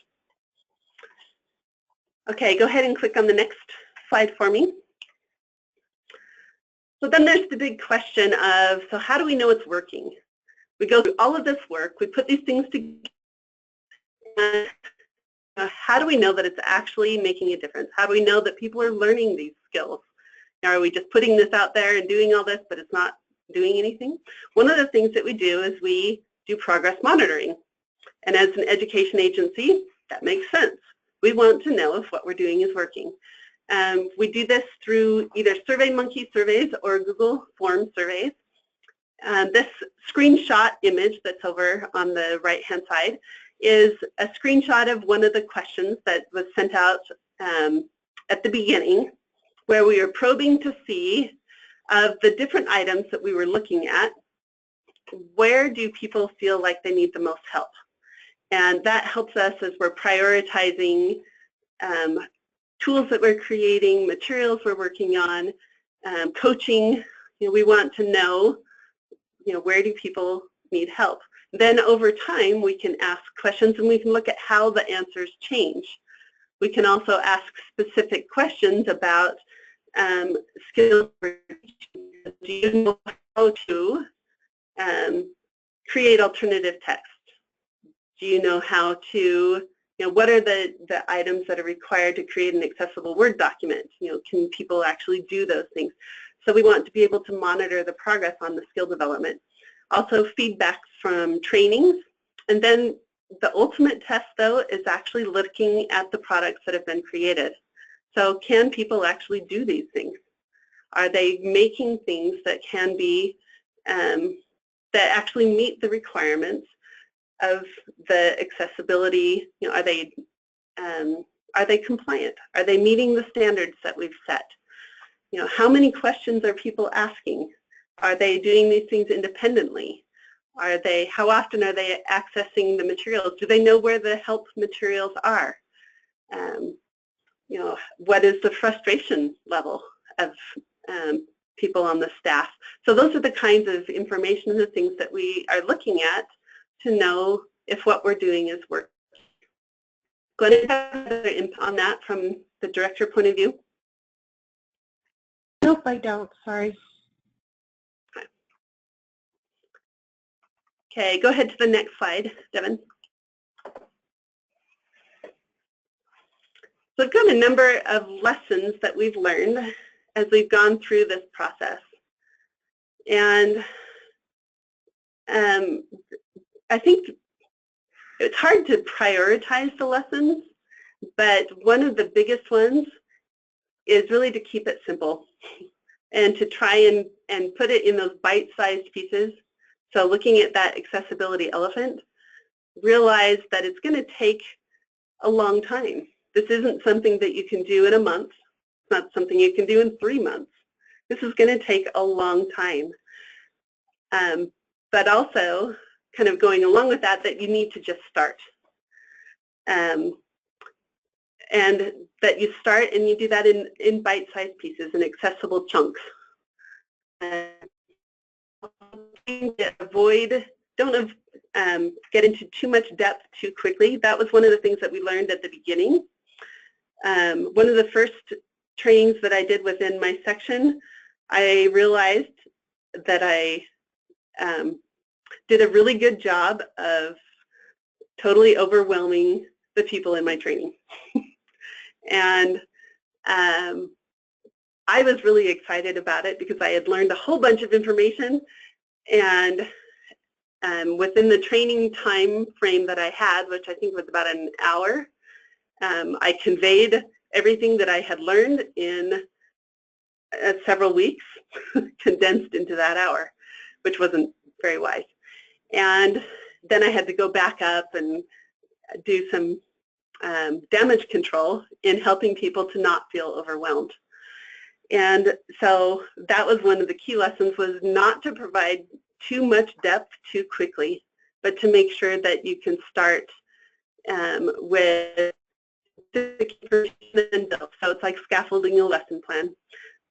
Okay, go ahead and click on the next slide for me. So then there's the big question of, so how do we know it's working? We go through all of this work, we put these things together, and how do we know that it's actually making a difference? How do we know that people are learning these skills? Are we just putting this out there and doing all this, but it's not doing anything? One of the things that we do is we do progress monitoring. And as an education agency, that makes sense. We want to know if what we're doing is working. We do this through either SurveyMonkey surveys or Google Form surveys. This screenshot image that's over on the right-hand side is a screenshot of one of the questions that was sent out at the beginning, where we were probing to see of the different items that we were looking at, where do people feel like they need the most help? And that helps us as we're prioritizing tools that we're creating, materials we're working on, coaching. You know, we want to know, you know, where do people need help? Then over time, we can ask questions and we can look at how the answers change. We can also ask specific questions about skills. Do you know how to create alternative text? Do you know how to, you know, what are the items that are required to create an accessible Word document? You know, can people actually do those things? So we want to be able to monitor the progress on the skill development. Also feedback from trainings. And then the ultimate test, though, is actually looking at the products that have been created. So can people actually do these things? Are they making things that can be, that actually meet the requirements of the accessibility? You know, are they compliant? Are they meeting the standards that we've set? You know, how many questions are people asking? Are they doing these things independently? Are they, how often are they accessing the materials? Do they know where the help materials are? You know, what is the frustration level of people on the staff? So those are the kinds of information and the things that we are looking at to know if what we're doing is working. Glenn, have input on that from the director point of view?
Nope, I don't. Sorry.
Okay, go ahead to the next slide, Devin. So I've got a number of lessons that we've learned as we've gone through this process. And I think it's hard to prioritize the lessons, but one of the biggest ones is really to keep it simple and to try and put it in those bite-sized pieces. So looking at that accessibility elephant, realize that it's going to take a long time. This isn't something that you can do in a month. It's not something you can do in 3 months. This is going to take a long time. But also, kind of going along with that, that you need to just start. And that you start and you do that in bite-sized pieces, in accessible chunks. Don't get into too much depth too quickly. That was one of the things that we learned at the beginning. One of the first trainings that I did within my section, I realized that I did a really good job of totally overwhelming the people in my training. And I was really excited about it because I had learned a whole bunch of information, and within the training time frame that I had, which I think was about an hour, I conveyed everything that I had learned in several weeks, condensed into that hour, which wasn't very wise. And then I had to go back up and do some damage control in helping people to not feel overwhelmed. And so that was one of the key lessons, was not to provide too much depth too quickly, but to make sure that you can start with the key information and build. So it's like scaffolding a lesson plan.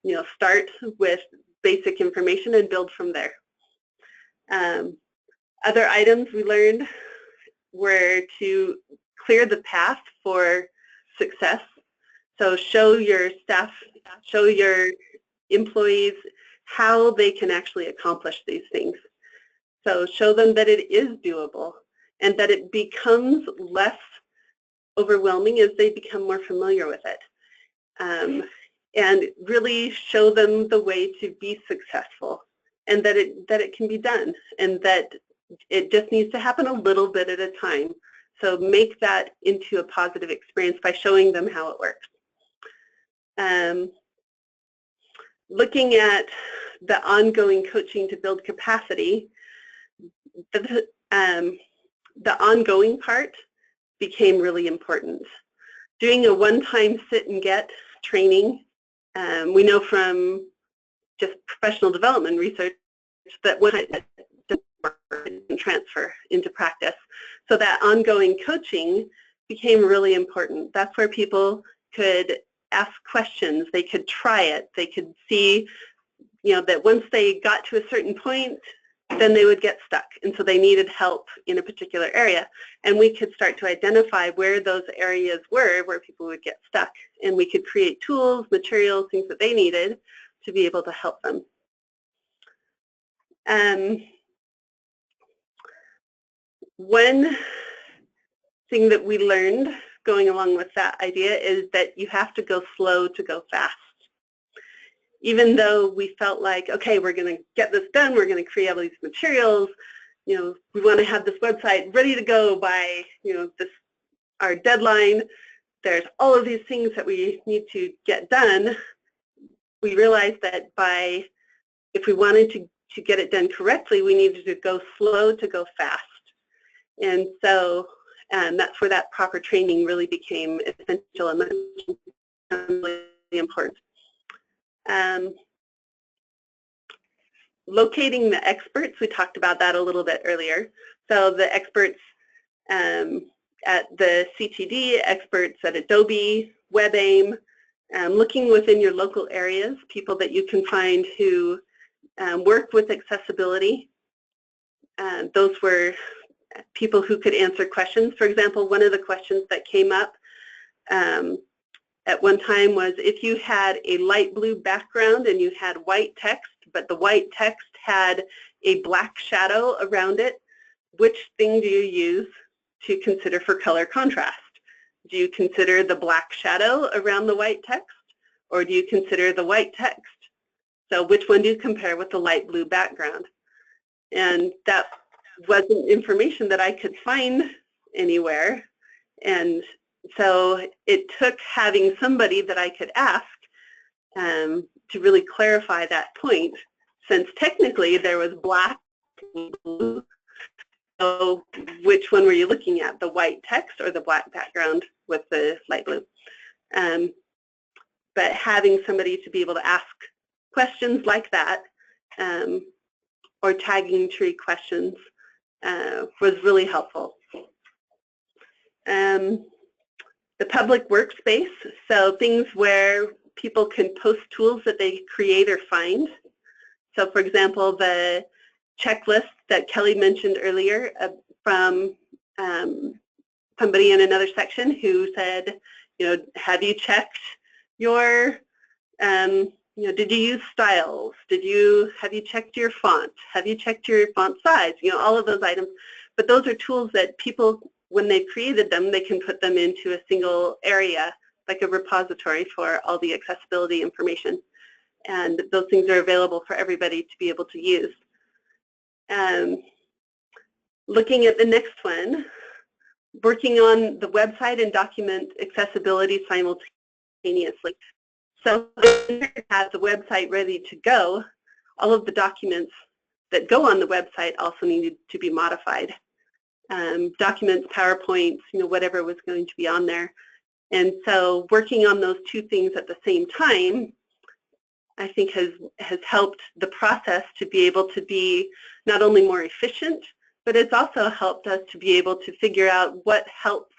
You know, start with basic information and build from there. Other items we learned were to clear the path for success. So show your staff, show your employees how they can actually accomplish these things. So show them that it is doable and that it becomes less overwhelming as they become more familiar with it. And really show them the way to be successful, and that it can be done, and that it just needs to happen a little bit at a time. So make that into a positive experience by showing them how it works. Looking at the ongoing coaching to build capacity, the ongoing part became really important. Doing a one-time sit and get training, we know from just professional development research that one doesn't transfer into practice. So that ongoing coaching became really important. That's where people could ask questions, they could try it, they could see, you know, that once they got to a certain point, then they would get stuck, and so they needed help in a particular area. And we could start to identify where those areas were where people would get stuck, and we could create tools, materials, things that they needed to be able to help them. One thing that we learned going along with that idea is that you have to go slow to go fast. Even though we felt like, okay, we're going to get this done, we're going to create all these materials, you know, we want to have this website ready to go by, you know, our deadline. There's all of these things that we need to get done. We realized that if we wanted to get it done correctly, we needed to go slow to go fast. And so that's where that proper training really became essential and really important. Locating the experts, we talked about that a little bit earlier. So the experts at the CPD, experts at Adobe, WebAIM, looking within your local areas, people that you can find who work with accessibility. Those were people who could answer questions. For example, one of the questions that came up at one time was, if you had a light blue background and you had white text, but the white text had a black shadow around it, which thing do you use to consider for color contrast? Do you consider the black shadow around the white text, or do you consider the white text? So which one do you compare with the light blue background? And that wasn't information that I could find anywhere. And so it took having somebody that I could ask to really clarify that point, since technically there was black and blue. So which one were you looking at, the white text or the black background with the light blue? But having somebody to be able to ask questions like that, or tagging tree questions, was really helpful. The public workspace, so things where people can post tools that they create or find. So for example, the checklist that Kelly mentioned earlier from somebody in another section who said, have you checked your, did you use styles? Have you checked your font? Have you checked your font size? All of those items. But those are tools that people, when they've created them, they can put them into a single area, like a repository for all the accessibility information. And those things are available for everybody to be able to use. Looking at the next one, working on the website and document accessibility simultaneously. So when you have the website ready to go, all of the documents that go on the website also needed to be modified. Documents, PowerPoints, whatever was going to be on there. And so working on those two things at the same time, I think has helped the process to be able to be not only more efficient, but it's also helped us to be able to figure out what helps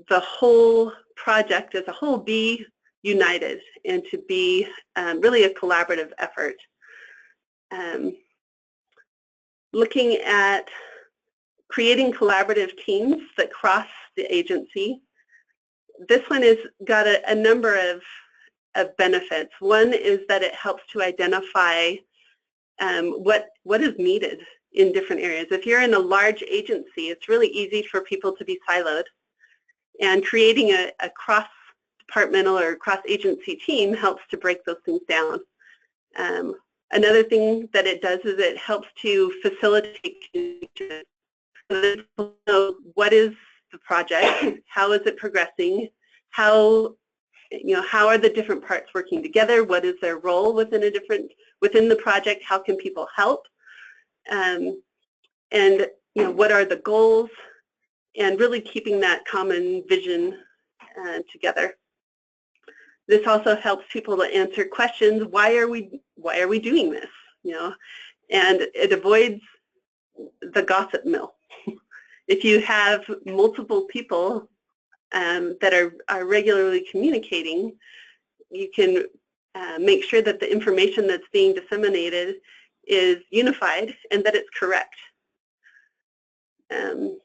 the whole project as a whole be united and to be really a collaborative effort. Looking at creating collaborative teams that cross the agency. This one has got a number of benefits. One is that it helps to identify what is needed in different areas. If you're in a large agency, it's really easy for people to be siloed. And creating a cross-departmental or cross-agency team helps to break those things down. Another thing that it does is it helps to facilitate communication. So that people know what is the project, how is it progressing, how are the different parts working together, what is their role within the project, how can people help, and what are the goals, and really keeping that common vision together. This also helps people to answer questions, why are we doing this, and it avoids the gossip mill. If you have multiple people that are regularly communicating, you can make sure that the information that's being disseminated is unified and that it's correct. The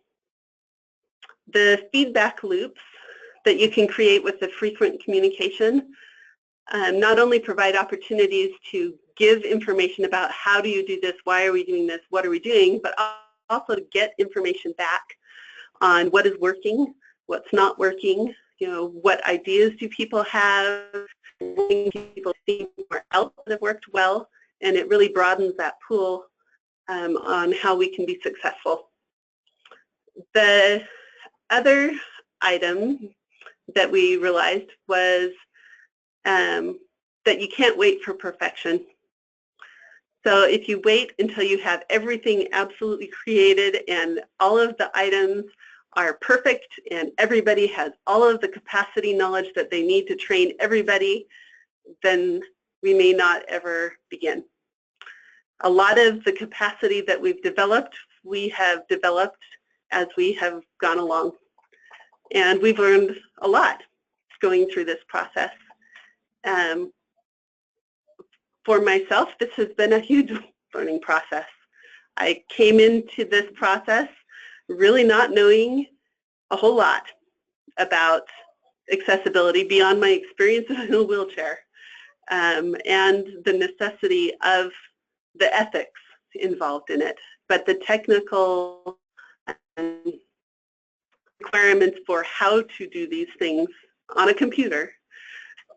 feedback loops that you can create with the frequent communication not only provide opportunities to give information about how do you do this, why are we doing this, what are we doing, but also to get information back on what is working, what's not working, what ideas do people have, people see somewhere else that have worked well, and it really broadens that pool on how we can be successful. The other item that we realized was that you can't wait for perfection. So if you wait until you have everything absolutely created and all of the items are perfect and everybody has all of the capacity knowledge that they need to train everybody, then we may not ever begin. A lot of the capacity that we've developed, we have developed as we have gone along. And we've learned a lot going through this process. For myself, this has been a huge learning process. I came into this process really not knowing a whole lot about accessibility beyond my experience in a wheelchair and the necessity of the ethics involved in it. But the technical requirements for how to do these things on a computer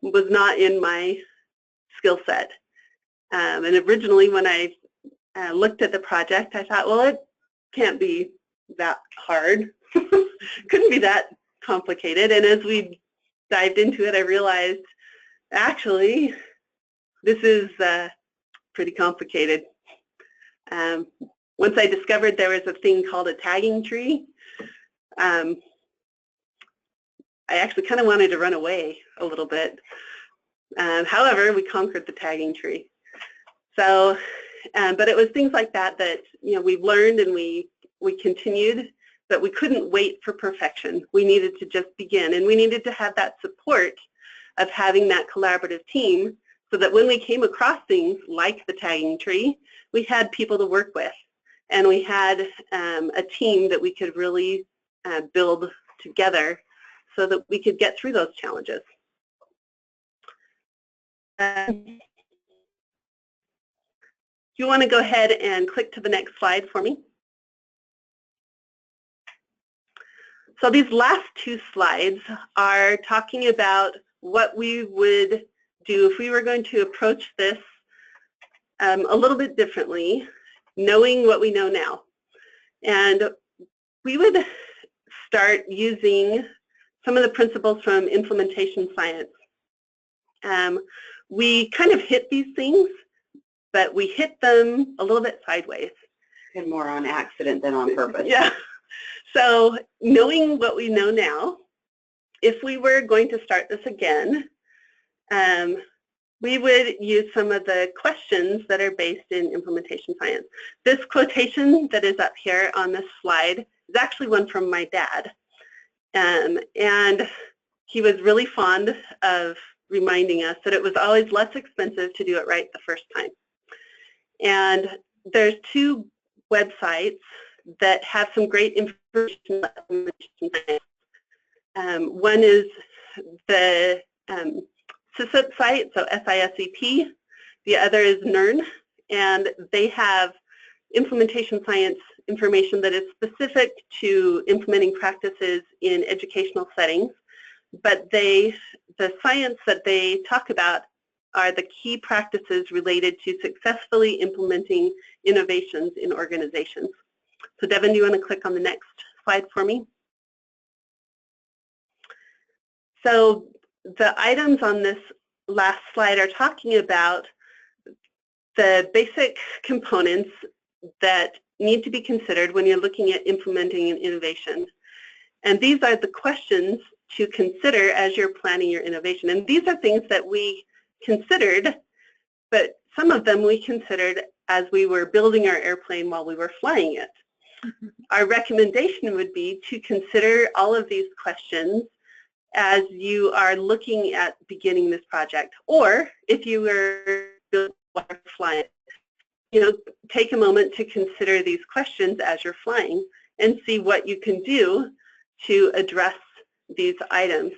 was not in my skill set. And originally when I looked at the project, I thought, well, can't be that hard. Couldn't be that complicated. And as we dived into it, I realized, actually, this is pretty complicated. Once I discovered there was a thing called a tagging tree, I actually kind of wanted to run away a little bit. However, we conquered the tagging tree. So, but it was things like that that, you know, we've learned and we continued, but we couldn't wait for perfection. We needed to just begin, and we needed to have that support of having that collaborative team so that when we came across things like the tagging tree, we had people to work with, and we had a team that we could really build together so that we could get through those challenges. You want to go ahead and click to the next slide for me? So these last two slides are talking about what we would do if we were going to approach this a little bit differently, knowing what we know now. And we would start using some of the principles from implementation science. We kind of hit these things, but we hit them a little bit sideways.
And more on accident than on purpose.
Yeah. So knowing what we know now, if we were going to start this again, we would use some of the questions that are based in implementation science. This quotation that is up here on this slide is actually one from my dad. And he was really fond of reminding us that it was always less expensive to do it right the first time. And there's two websites that have some great information about implementation science. One is the Accessib site, so SISEP. The other is NERN, and they have implementation science information that is specific to implementing practices in educational settings. But the science that they talk about are the key practices related to successfully implementing innovations in organizations. So Devin, do you want to click on the next slide for me? So the items on this last slide are talking about the basic components that need to be considered when you're looking at implementing an innovation. And these are the questions to consider as you're planning your innovation. And these are things that we considered, but some of them we considered as we were building our airplane while we were flying it. Our recommendation would be to consider all of these questions as you are looking at beginning this project, or if you were building while you're flying, you know, take a moment to consider these questions as you're flying and see what you can do to address these items.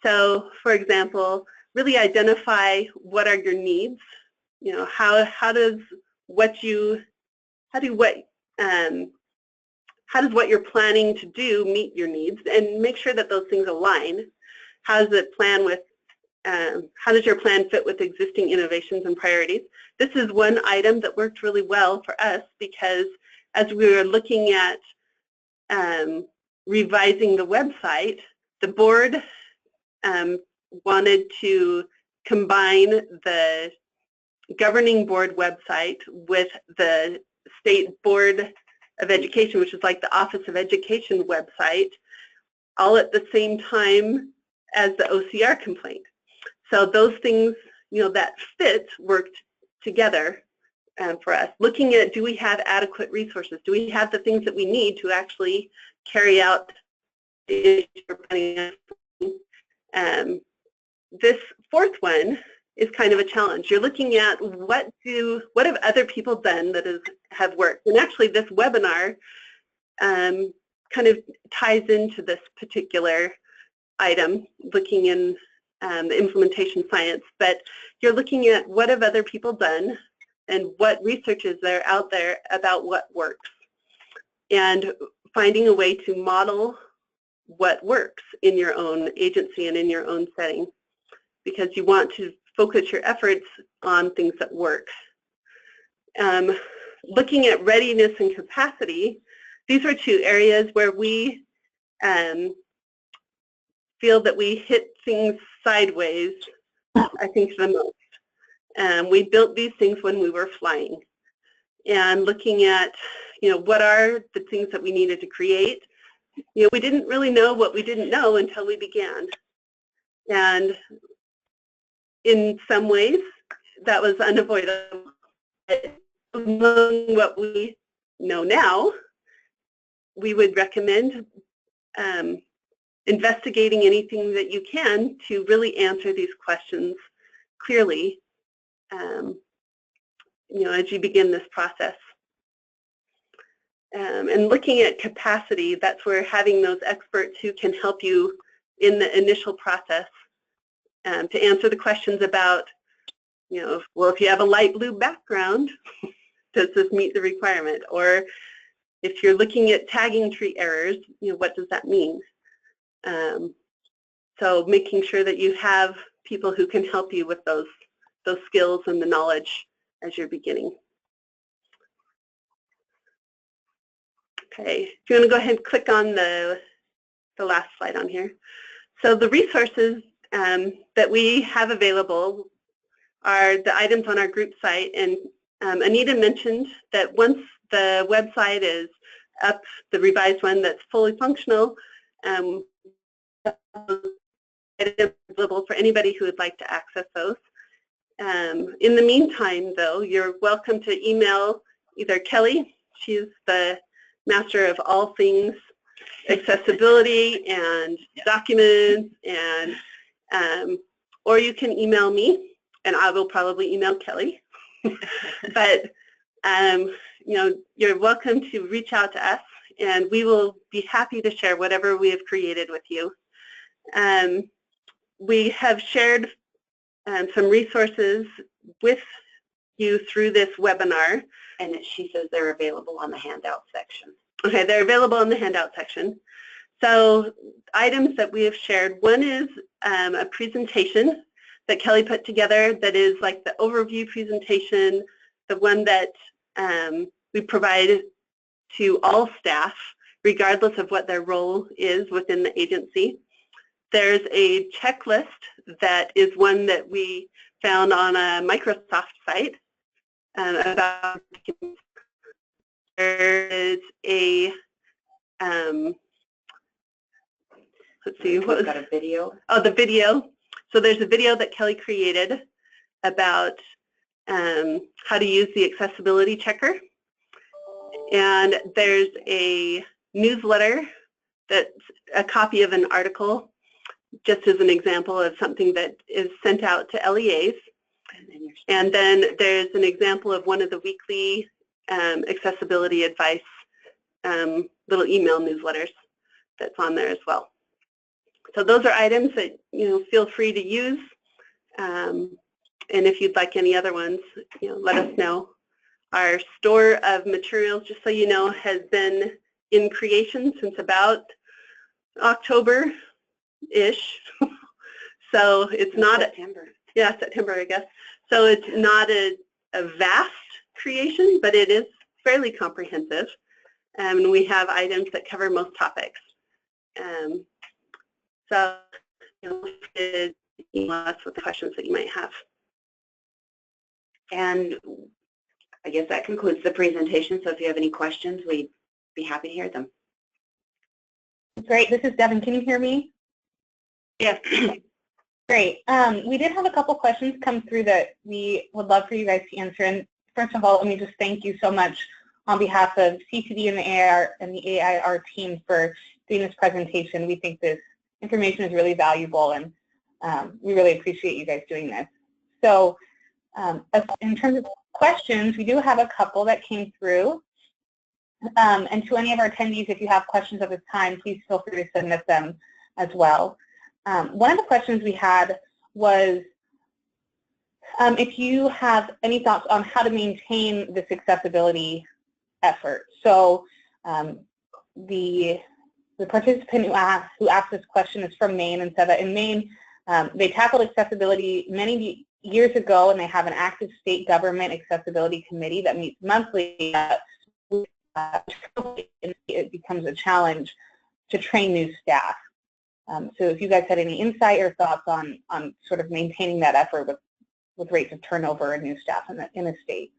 So, for example, really identify what are your needs. You know, how does what you're planning to do meet your needs, and make sure that those things align. How does your plan fit with existing innovations and priorities? This is one item that worked really well for us because as we were looking at revising the website, the board wanted to combine the governing board website with the state board of education, which is like the Office of Education website, all at the same time as the OCR complaint. So those things, you know, that fit worked together for us. Looking at, do we have adequate resources? Do we have the things that we need to actually carry out the issue we're planning on? This fourth one is kind of a challenge. You're looking at what have other people done that have worked? And actually this webinar kind of ties into this particular item, looking in the implementation science, but you're looking at what have other people done and what research is there out there about what works, and finding a way to model what works in your own agency and in your own setting, because you want to focus your efforts on things that work. Looking at readiness and capacity, these are two areas where we feel that we hit things sideways, I think, the most. We built these things when we were flying, and looking at, what are the things that we needed to create. We didn't really know what we didn't know until we began. And in some ways, that was unavoidable. Among what we know now, we would recommend investigating anything that you can to really answer these questions clearly, as you begin this process. And looking at capacity, that's where having those experts who can help you in the initial process to answer the questions about, well, if you have a light blue background, does this meet the requirement? Or if you're looking at tagging tree errors, what does that mean? So making sure that you have people who can help you with those skills and the knowledge as you're beginning. Okay, if you want to go ahead and click on the last slide on here. So the resources that we have available are the items on our group site, and Anita mentioned that once the website is up, the revised one that's fully functional, available for anybody who would like to access those. In the meantime, though, you're welcome to email either Kelly, she's the master of all things accessibility and documents, and or you can email me, and I will probably email Kelly. But you're welcome to reach out to us, and we will be happy to share whatever we have created with you. We have shared some resources with you through this webinar.
And she says they're available on the handout section.
Okay, they're available in the handout section. So items that we have shared, one is a presentation that Kelly put together that is like the overview presentation, the one that we provide to all staff, regardless of what their role is within the agency. There's a checklist that is one that we found on a Microsoft site about. There is a let's see, what was
got a video?
Oh, the video. So there's a video that Kelly created about how to use the accessibility checker, and there's a newsletter that's a copy of an article, just as an example of something that is sent out to LEAs. And then there's an example of one of the weekly accessibility advice little email newsletters that's on there as well. So those are items that feel free to use, and if you'd like any other ones, let us know. Our store of materials, just so you know, has been in creation since about October-ish. So it's not
September.
September, I guess. So it's not a vast creation, but it is fairly comprehensive. And we have items that cover most topics. So email us with the questions that you might have.
And I guess that concludes the presentation. So if you have any questions, we'd be happy to hear them.
Great. This is Devin. Can you hear me?
Yes.
Great. We did have a couple questions come through that we would love for you guys to answer. And first of all, let me just thank you so much on behalf of CPD and the AIR team for doing this presentation. We think this information is really valuable, and we really appreciate you guys doing this. So in terms of questions, we do have a couple that came through. And to any of our attendees, if you have questions at this time, please feel free to submit them as well. One of the questions we had was if you have any thoughts on how to maintain this accessibility effort. So the participant who asked this question is from Maine and said that in Maine, they tackled accessibility many years ago, and they have an active state government accessibility committee that meets monthly with
it becomes a challenge to train new staff. So if you guys had any insight or thoughts on sort of maintaining that effort with rates of turnover and new staff in the state.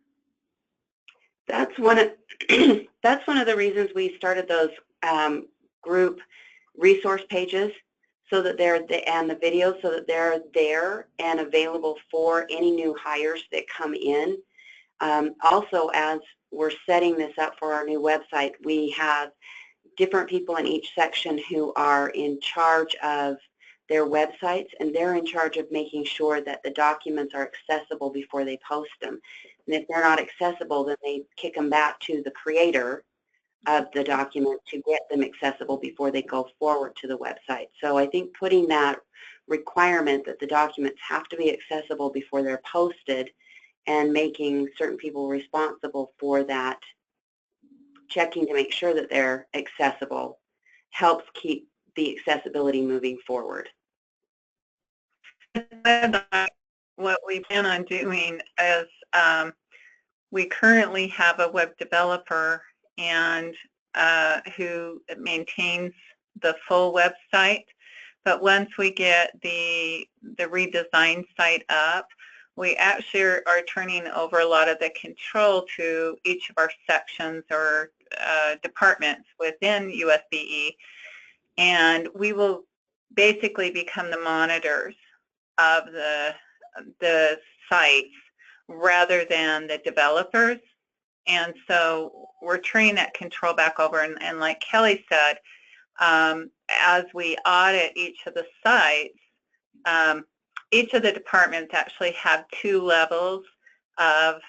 That's one of the reasons we started those group resource pages, so that and the videos, so that they're there and available for any new hires that come in. Also, as we're setting this up for our new website, we have different people in each section who are in charge of their websites, and they're in charge of making sure that the documents are accessible before they post them. And if they're not accessible, then they kick them back to the creator of the document to get them accessible before they go forward to the website. So I think putting that requirement that the documents have to be accessible before they're posted, and making certain people responsible for that, checking to make sure that they're accessible, helps keep the accessibility moving forward.
What we plan on doing is we currently have a web developer and who maintains the full website, but once we get the Redesign site up, we actually are turning over a lot of the control to each of our sections or departments within USBE, and we will basically become the monitors of the sites rather than the developers. And so we're turning that control back over, and like Kelly said, as we audit each of the sites, each of the departments actually have 2 levels of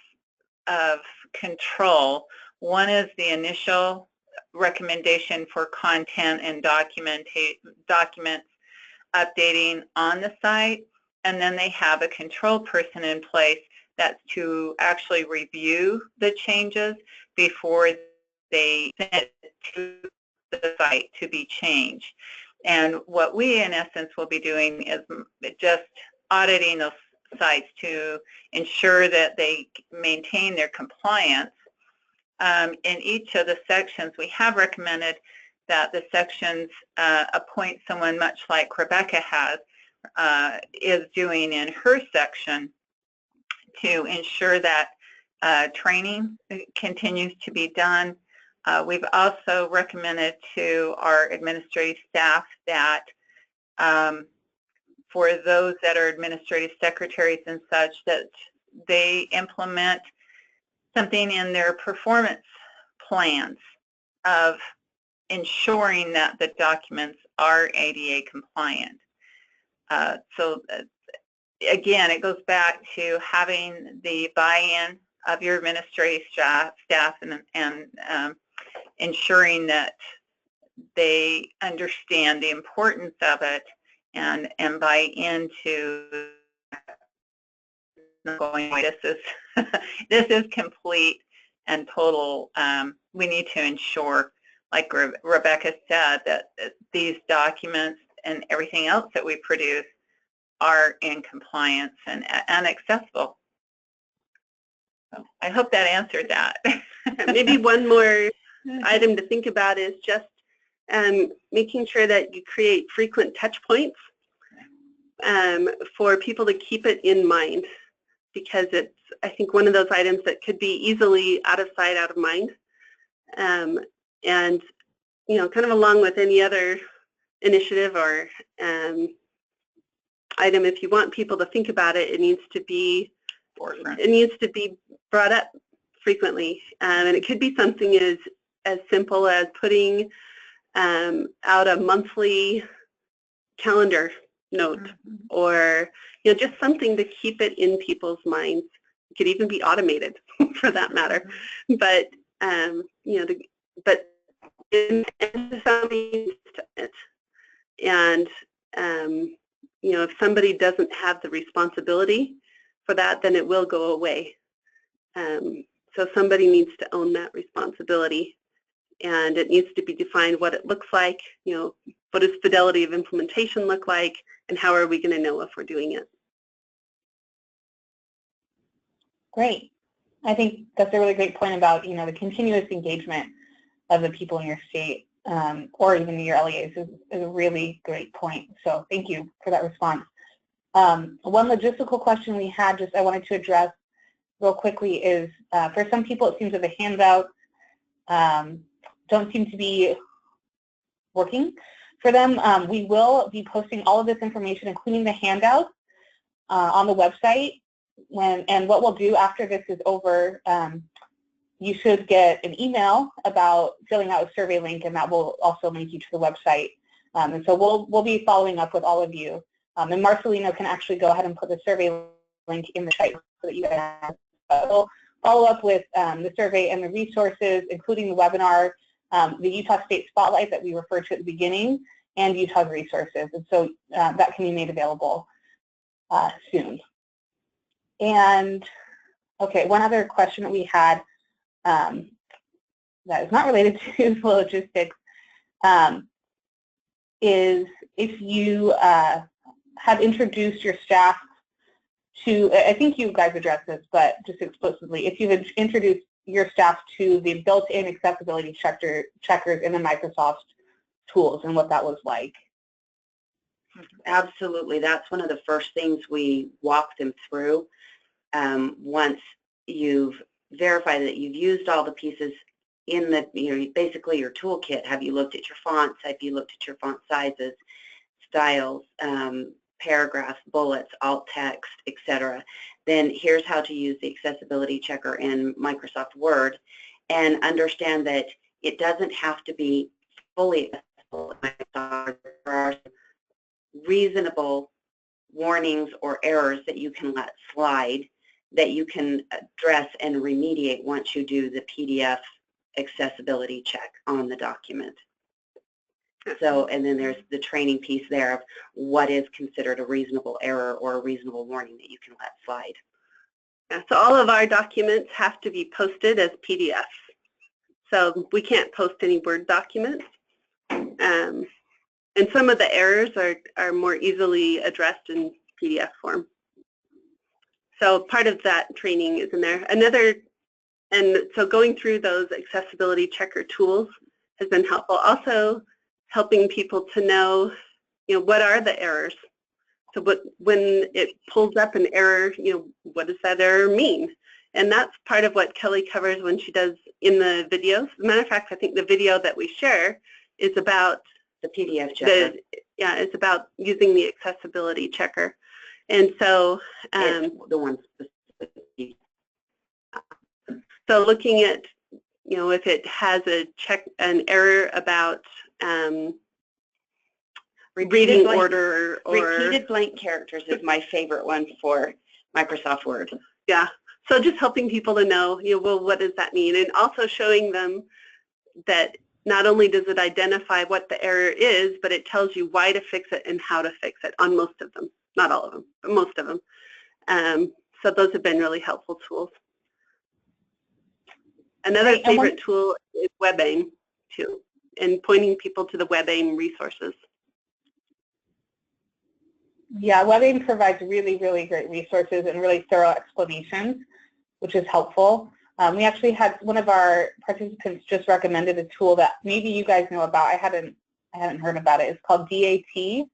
control. One is the initial recommendation for content and documents updating on the site, and then they have a control person in place that's to actually review the changes before they send it to the site to be changed. And what we, in essence, will be doing is just auditing those sites to ensure that they maintain their compliance. In each of the sections, we have recommended that the sections appoint someone much like Rebecca is doing in her section to ensure that training continues to be done. We've also recommended to our administrative staff that for those that are administrative secretaries and such, that they implement something in their performance plans of ensuring that the documents are ADA compliant. So again, it goes back to having the buy-in of your administrative staff and ensuring that they understand the importance of it and buy into going, this is complete and total. We need to ensure, like Rebecca said, that these documents and everything else that we produce are in compliance and accessible. So I hope that answered that.
Maybe one more item to think about is just making sure that you create frequent touch points for people to keep it in mind, because it's, I think, one of those items that could be easily out of sight, out of mind. And, you know, kind of along with any other initiative or item, if you want people to think about it, it needs to be brought up frequently. And it could be something as simple as putting out a monthly calendar note, or, you know, just something to keep it in people's minds. It could even be automated for that matter. But you know, but somebody, and you know, if somebody doesn't have the responsibility for that, then it will go away. So somebody needs to own that responsibility, and it needs to be defined what it looks like. You know, what does fidelity of implementation look like, and how are we going to know if we're doing it?
Great. I think that's a really great point about, you know, the continuous engagement of the people in your state or even your LEAs is a really great point. So thank you for that response. One logistical question we had, just I wanted to address real quickly, is for some people it seems that the handout don't seem to be working for them. We will be posting all of this information, including the handout, on the website. And what we'll do after this is over, you should get an email about filling out a survey link, and that will also link you to the website. And so we'll be following up with all of you. And Marcelino can actually go ahead and put the survey link in the site so that you guys will follow up with the survey and the resources, including the webinar, the Utah State Spotlight that we referred to at the beginning, and Utah's resources. And so that can be made available soon. And okay, one other question that we had that is not related to logistics is if you have introduced your staff to, I think you guys addressed this, but just explicitly, if you've introduced your staff to the built-in accessibility checkers in the Microsoft tools and what that was like.
Absolutely. That's one of the first things we walk them through. Once you've verified that you've used all the pieces in the, basically your toolkit, have you looked at your fonts, have you looked at your font sizes, styles, paragraphs, bullets, alt text, etc. Then here's how to use the accessibility checker in Microsoft Word, and understand that it doesn't have to be fully accessible. There are reasonable warnings or errors that you can let slide, that you can address and remediate once you do the PDF accessibility check on the document. So, and then there's the training piece there of what is considered a reasonable error or a reasonable warning that you can let slide.
Yeah, so all of our documents have to be posted as PDFs. So we can't post any Word documents. And some of the errors are more easily addressed in PDF form. So part of that training is in there. And so going through those accessibility checker tools has been helpful. Also helping people to know, what are the errors? So when it pulls up an error, what does that error mean? And that's part of what Kelly covers when she does in the videos. As a matter of fact, I think the video that we share is about
the PDF checker.
It's about using the accessibility checker. And so
the one specific.
So looking at, if it has an error about reading order or
repeated blank characters is my favorite one for Microsoft Word.
Yeah. So just helping people to know, well, what does that mean? And also showing them that not only does it identify what the error is, but it tells you why to fix it and how to fix it on most of them. Not all of them, but most of them. So those have been really helpful tools. Another favorite tool is WebAIM too, and pointing people to the WebAIM resources.
Yeah, WebAIM provides really, really great resources and really thorough explanations, which is helpful. We actually had one of our participants just recommended a tool that maybe you guys know about. I hadn't heard about it. It's called DAT,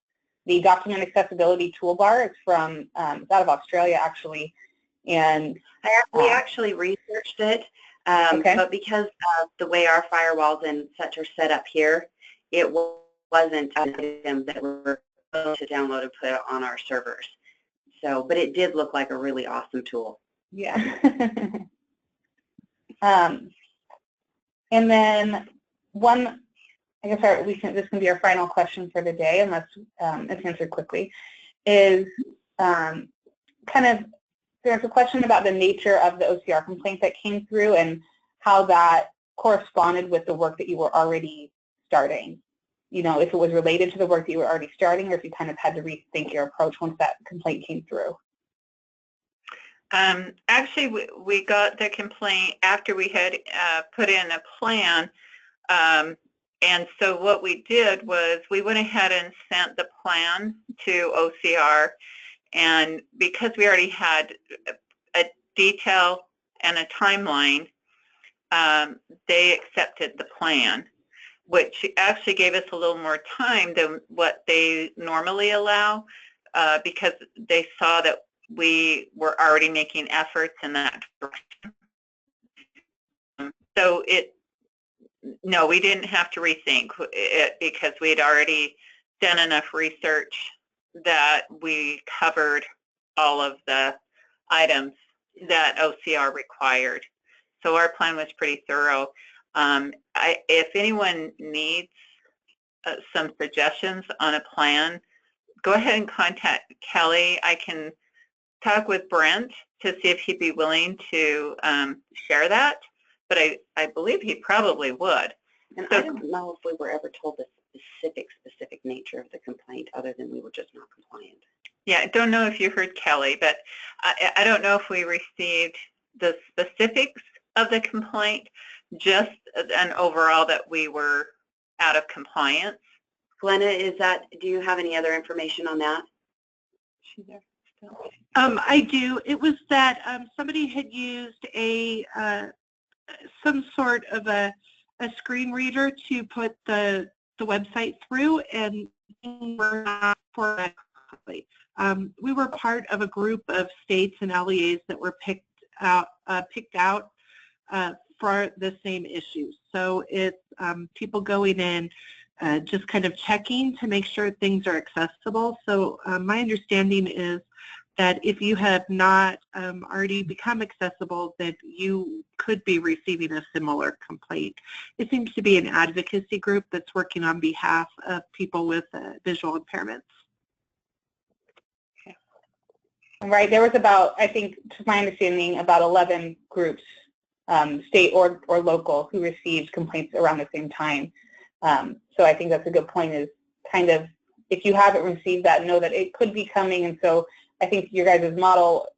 the Document Accessibility Toolbar. It's from it's out of Australia actually, and
we actually researched it. But because of the way our firewalls and such are set up here, it wasn't them that were able to download and put it on our servers. So, but it did look like a really awesome tool.
Yeah. And then I guess this can be our final question for the day, unless it's answered quickly, is there's a question about the nature of the OCR complaint that came through and how that corresponded with the work that you were already starting. If it was related to the work that you were already starting, or if you kind of had to rethink your approach once that complaint came through.
Actually, we got the complaint after we had put in a plan. And so what we did was we went ahead and sent the plan to OCR. And because we already had a detail and a timeline, they accepted the plan, which actually gave us a little more time than what they normally allow, because they saw that we were already making efforts in that direction. So no, we didn't have to rethink it because we had already done enough research that we covered all of the items that OCR required. So our plan was pretty thorough. If anyone needs some suggestions on a plan, go ahead and contact Kelly. I can talk with Brent to see if he'd be willing to share that, but I believe he probably would.
And
so,
I don't know if we were ever told the specific nature of the complaint other than we were just not compliant.
Yeah, I don't know if you heard Kelly, but I don't know if we received the specifics of the complaint, just an overall that we were out of compliance.
Glenna, do you have any other information on that?
She's there still.
I do. It was that somebody had used some sort of a screen reader to put the website through, and we're not for that correctly. We were part of a group of states and LEAs that were picked out for the same issues. So it's people going in, just kind of checking to make sure things are accessible. So my understanding is that if you have not already become accessible, that you could be receiving a similar complaint. It seems to be an advocacy group that's working on behalf of people with visual impairments.
Right, there was about, I think, to my understanding, about 11 groups, state or local, who received complaints around the same time. So I think that's a good point, is kind of, if you haven't received that, know that it could be coming. And so I think your guys' model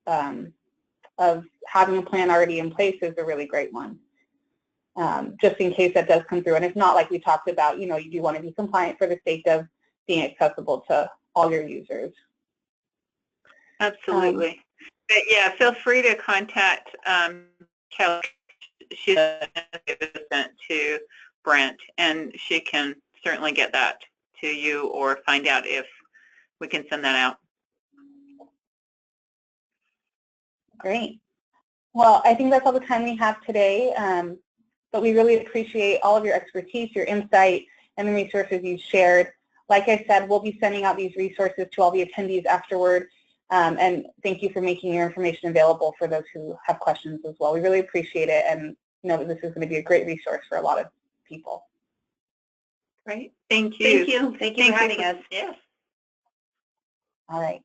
of having a plan already in place is a really great one, just in case that does come through. And it's not like we talked about, you do want to be compliant for the sake of being accessible to all your users.
Absolutely. But yeah, feel free to contact Kelly. She's sent to Brent, and she can certainly get that to you or find out if we can send that out.
Great. Well, I think that's all the time we have today, but we really appreciate all of your expertise, your insight, and the resources you've shared. Like I said, we'll be sending out these resources to all the attendees afterward. And thank you for making your information available for those who have questions as well. We really appreciate it, and know that this is going to be a great resource for a lot of people.
Great. Thank you.
Thank you. Thank you for having us.
Yes.
All right.